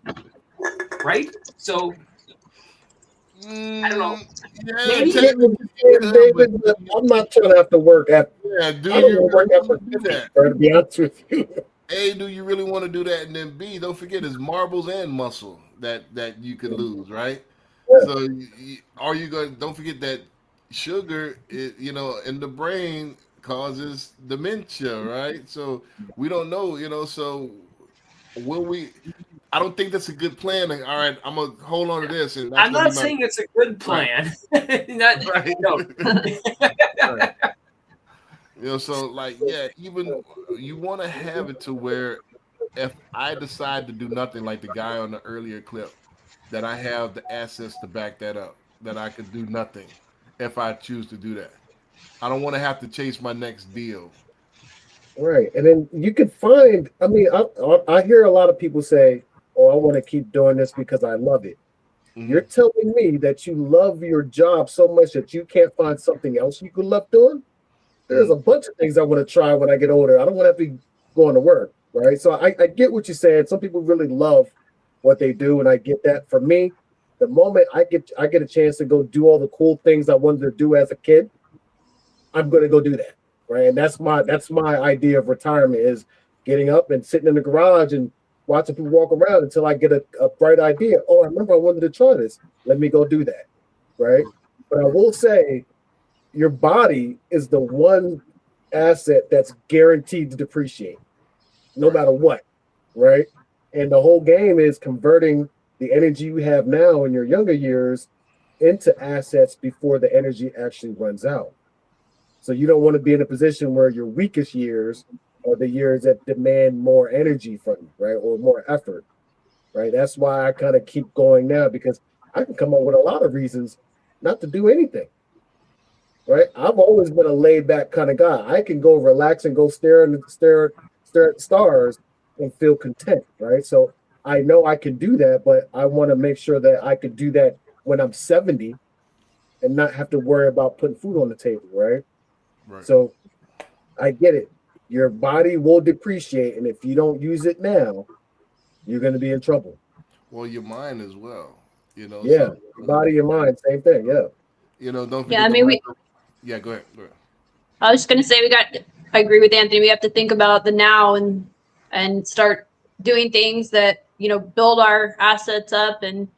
E: Right? So I don't know.
D: Maybe David, I'm not trying to have to work after.
A: Yeah, do
D: I don't
A: you
D: wanna work
A: really
D: after
A: want to do that?
D: to be honest with you.
A: A, do you really want to do that? And then B, don't forget, it's marbles and muscle that you could lose, right?
D: Yeah.
A: So are you going? Don't forget that sugar, in the brain causes dementia, right? So we don't know, So will we? I don't think that's a good plan. Like, all right, I'm gonna hold on to this. And that's
E: I'm not saying it's a good plan. Not,
A: right.
E: No.
A: Right. So like, yeah, even you want to have it to where if I decide to do nothing, like the guy on the earlier clip, that I have the assets to back that up, that I could do nothing if I choose to do that. I don't want to have to chase my next deal.
D: Right. And then you could find, I mean, I hear a lot of people say, oh, I want to keep doing this because I love it.
A: Mm-hmm.
D: You're telling me that you love your job so much that you can't find something else you could love doing? There's a bunch of things I want to try when I get older. I don't want to have to be going to work, right? So I get what you said. Some people really love what they do, and I get that. For me, The moment I get a chance to go do all the cool things I wanted to do as a kid, I'm gonna go do that, right? And that's my idea of retirement, is getting up and sitting in the garage and watching people walk around until I get a bright idea. Oh, I remember I wanted to try this. Let me go do that, right? But I will say, your body is the one asset that's guaranteed to depreciate, no matter what, right? And the whole game is converting the energy you have now in your younger years into assets before the energy actually runs out. So you don't want to be in a position where your weakest years are the years that demand more energy from you, right? Or more effort, right? That's why I kind of keep going now, because I can come up with a lot of reasons not to do anything, right? I've always been a laid back kind of guy. I can go relax and go stare at the stars and feel content, right? So I know I can do that, but I want to make sure that I could do that when I'm 70 and not have to worry about putting food on the table, right?
A: Right.
D: So I get it. Your body will depreciate, and if you don't use it now, you're going to be in trouble.
A: Well, your mind as well, you know.
D: Yeah,
A: So,
D: body and mind, same thing. Yeah.
A: You know, don't.
B: Yeah, I mean,
A: Yeah, go ahead.
B: I was just gonna say I agree with Anthony. We have to think about the now and start doing things that, you know, build our assets up, and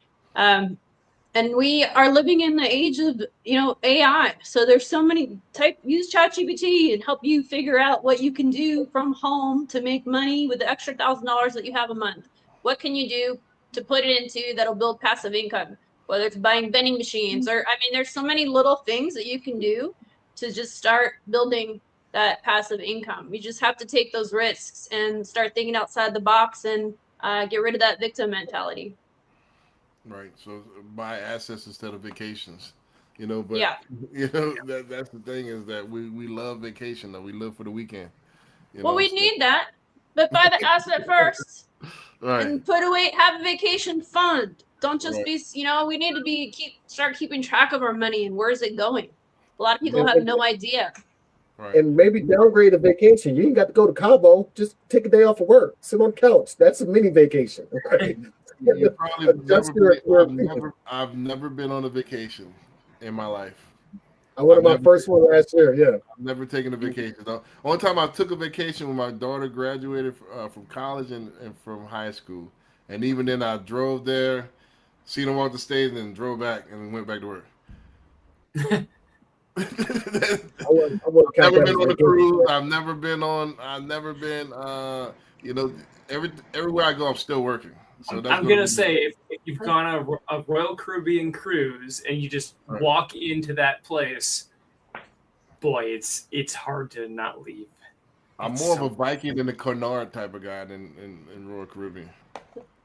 B: we are living in the age of, you know, AI. So there's so many use ChatGPT and help you figure out what you can do from home to make money with the extra $1,000 that you have a month. What can you do to put it into that'll build passive income? Whether it's buying vending machines, or I mean, there's so many little things that you can do to just start building that passive income. You just have to take those risks and start thinking outside the box and get rid of that victim mentality.
A: Right. So buy assets instead of vacations, you know, but
B: Yeah.
A: you know, that's the thing, is that we love vacation, though. We live for the weekend.
B: Well, we need that, but buy the asset first.
A: Right.
B: And have a vacation fund. Don't just be, you know, we need to start keeping track of our money and where's it going. A lot of people have no idea.
A: Right.
D: And maybe downgrade a vacation. You ain't got to go to Cabo. Just take a day off of work. Sit on the couch. That's a mini vacation. Right?
A: I've never been on a vacation in my life.
D: I went on my first one last year. Yeah.
A: I've never taken a vacation. The only time I took a vacation when my daughter graduated from college and from high school. And even then I drove there, seen her walk the stage, and drove back and went back to work. I've never been on a cruise. I've never been you know, everywhere I go, I'm still working. So
E: I'm gonna say, if you've gone on a Royal Caribbean cruise and you just walk into that place, boy, it's hard to not leave.
A: I'm more of a Viking than a Cunard type of guy in Royal Caribbean.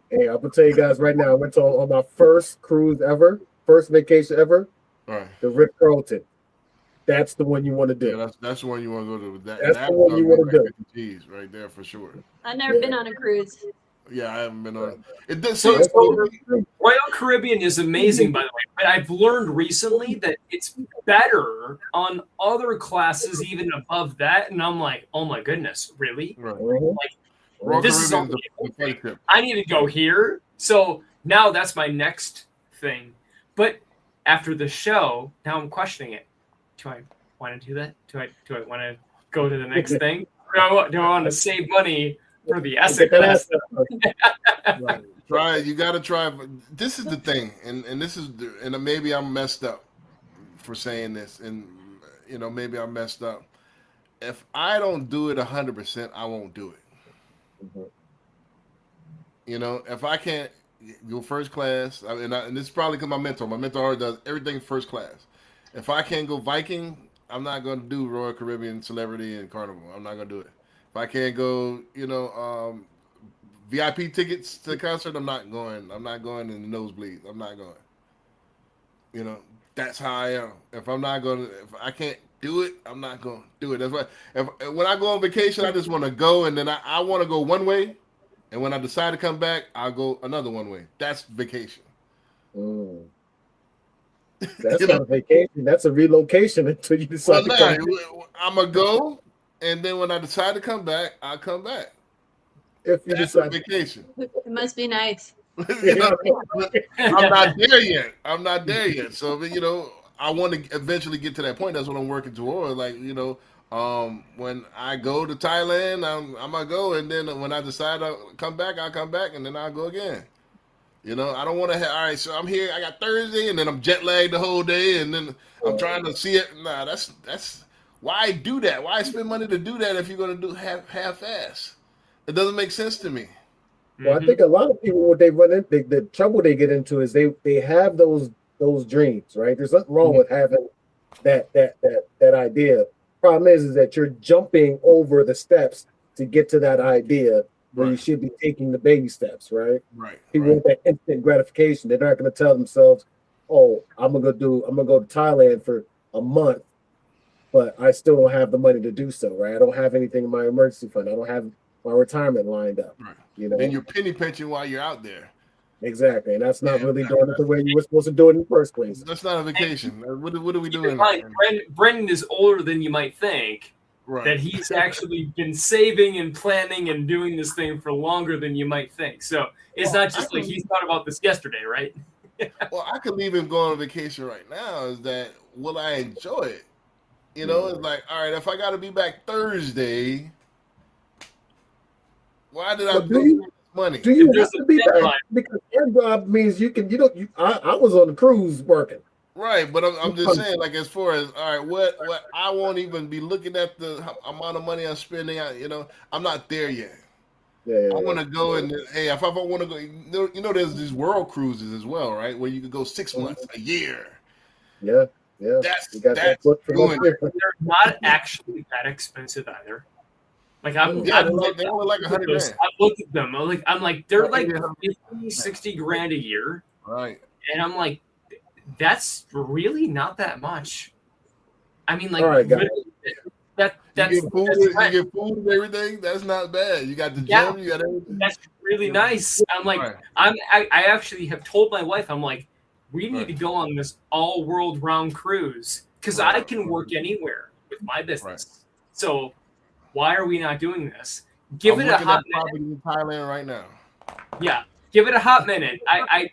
D: Hey, I'm gonna tell you guys right now, I went on my first cruise ever, first vacation ever.
A: Right.
D: The Ritz-Carlton. That's the one you want to do.
A: Yeah, that's the one you want to go to.
D: That's the one you want to do.
A: Geez, right there for sure.
B: I've never been on a cruise.
A: Yeah, I haven't been on. It does.
E: So Royal Caribbean is amazing, by the way. But I've learned recently that it's better on other classes, even above that. And I'm like, oh my goodness, really?
A: Right.
E: Like, this is all I need to go here. So now that's my next thing. But after the show, now I'm questioning it. Do I want to do that? Do I want to go to the next thing? Do I want to save money for the asset class?
A: Try it. You got to try. This is the thing, and this is, and maybe I'm messed up for saying this, and you know, maybe I'm messed up. If I don't do it 100%, I won't do it.
D: Mm-hmm.
A: You know, if I can't go first class, and this is probably because my mentor already does everything first class. If I can't go Viking, I'm not going to do Royal Caribbean, Celebrity, and Carnival. I'm not going to do it. If I can't go, you know, VIP tickets to the concert, I'm not going. I'm not going in the nosebleeds. I'm not going. You know, that's how I am. If I can't do it, I'm not going to do it. That's why when I go on vacation, I just want to go, and then I want to go one way, and when I decide to come back, I'll go another one way. That's vacation.
D: That's not a vacation. That's a relocation until you decide to come back.
A: I'm going to go, and then when I decide to come back, I'll come back.
D: If you
A: That's
D: decide
A: a vacation.
B: It must be nice.
A: You know, I'm not there yet. I'm not there yet. So, you know, I want to eventually get to that point. That's what I'm working toward. Like, you know, when I go to Thailand, I'm gonna go, and then when I decide I'll come back, I'll come back, and then I'll go again. You know, I don't want to have. All right, so I'm here. I got Thursday, and then I'm jet lagged the whole day, and then I'm trying to see it. Nah, that's why do that. Why spend money to do that if you're gonna do half-ass? It doesn't make sense to me.
D: Well, I think a lot of people, what they run into, the trouble they get into is they have those dreams, right? There's nothing wrong with having that idea. Problem is that you're jumping over the steps to get to that idea where you should be taking the baby steps, right?
A: Right.
D: People want that instant gratification. They're not going to tell themselves, "Oh, I'm gonna go to Thailand for a month, but I still don't have the money to do so, right? I don't have anything in my emergency fund. I don't have my retirement lined up."
A: Right.
D: You know,
A: and you're penny pinching while you're out there.
D: Exactly, and that's not really doing it the way you were supposed to do it in the first place.
A: That's not a vacation. What are we doing?
E: Brendan is older than you might think.
A: Right.
E: That he's actually been saving and planning and doing this thing for longer than you might think. So it's not just like he's thought about this yesterday, right?
A: Well, I could leave him go on vacation right now. Is that will I enjoy it? You know, it's like, all right, if I got to be back Thursday, why did I pay money?
D: Do you have to be back? Because your job means you can. I was on the cruise working.
A: Right, but I'm just saying, like, as far as all right, what I won't even be looking at the amount of money I'm spending. You know, I'm not there yet.
D: Yeah,
A: I want to go and hey, if I want to go, you know, there's these world cruises as well, right? Where you could go 6 months, a year.
D: Yeah.
A: That's
E: They're not actually that expensive either. Like they're only like $100. I've looked at them. I'm like they're like 50, 60 grand a year.
A: Right.
E: And I'm like, that's really not that much. I mean, like,
A: all right,
E: that's
A: you get food and everything. That's not bad. You got the gym. You got everything.
E: That's really nice. I'm like, I actually have told my wife, I'm like, we need to go on this all world round cruise because I can work anywhere with my business. So why are we not doing this? Give it a hot minute.
A: In Thailand right now.
E: Yeah, give it a hot minute. I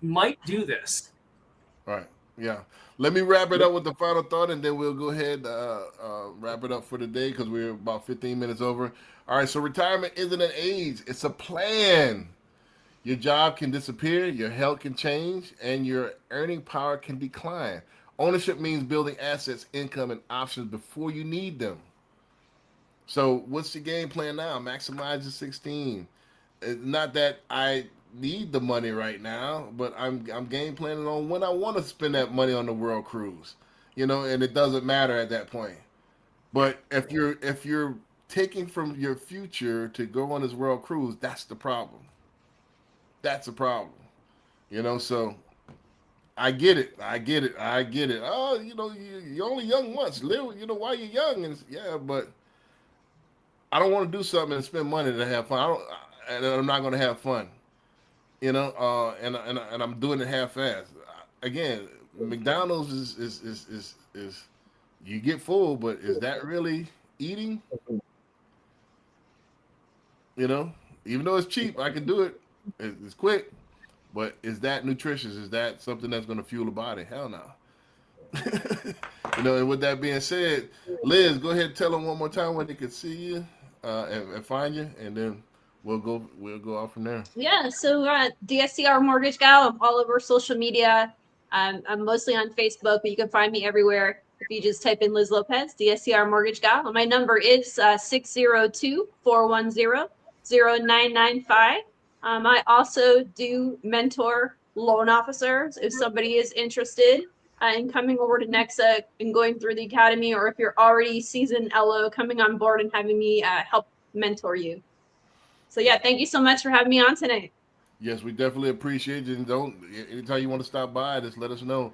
E: might do this.
A: Right. Yeah. Let me wrap it up with the final thought, and then we'll go ahead wrap it up for the day because we're about 15 minutes over. All right. So retirement isn't an age; it's a plan. Your job can disappear, your health can change, and your earning power can decline. Ownership means building assets, income, and options before you need them. So what's your game plan now? Maximize the 16. It's not that I need the money right now, but I'm game planning on when I want to spend that money on the world cruise, you know, and it doesn't matter at that point. But if you're taking from your future to go on this world cruise, that's the problem. That's a problem, you know. So I get it. Oh, you know, you're only young once. Live, you know, while you're young, and yeah, but I don't want to do something and spend money to have fun. I'm not going to have fun. You know, and I'm doing it half-assed. Again, McDonald's is you get full, but is that really eating? You know, even though it's cheap, I can do it. It's quick, but is that nutritious? Is that something that's going to fuel the body? Hell no. You know, and with that being said, Liz, go ahead and tell them one more time where they can see you and find you, and then we'll go off from there.
B: Yeah, so DSCR Mortgage Gal. I'm all over social media. I'm mostly on Facebook, but you can find me everywhere if you just type in Liz Lopez, DSCR Mortgage Gal. My number is 602-410-0995. I also do mentor loan officers if somebody is interested in coming over to Nexa and going through the academy, or if you're already seasoned LO, coming on board and having me help mentor you. So yeah, thank you so much for having me on tonight.
A: Yes, we definitely appreciate you. And anytime you want to stop by, just let us know.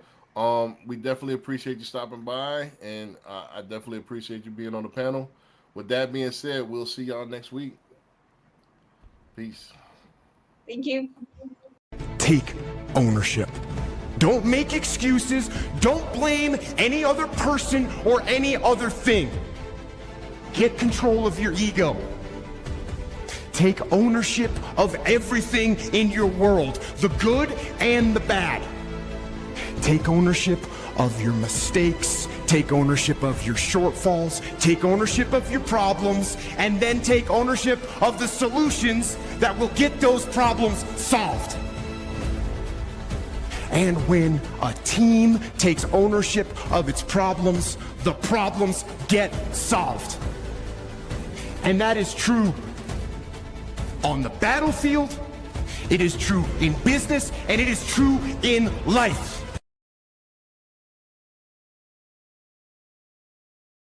A: We definitely appreciate you stopping by, and I definitely appreciate you being on the panel. With that being said, we'll see y'all next week. Peace.
B: Thank you.
Q: Take ownership. Don't make excuses. Don't blame any other person or any other thing. Get control of your ego. Take ownership of everything in your world, the good and the bad. Take ownership of your mistakes, take ownership of your shortfalls, take ownership of your problems, and then take ownership of the solutions that will get those problems solved. And when a team takes ownership of its problems, the problems get solved. And that is true on the battlefield, it is true in business, and it is true in life.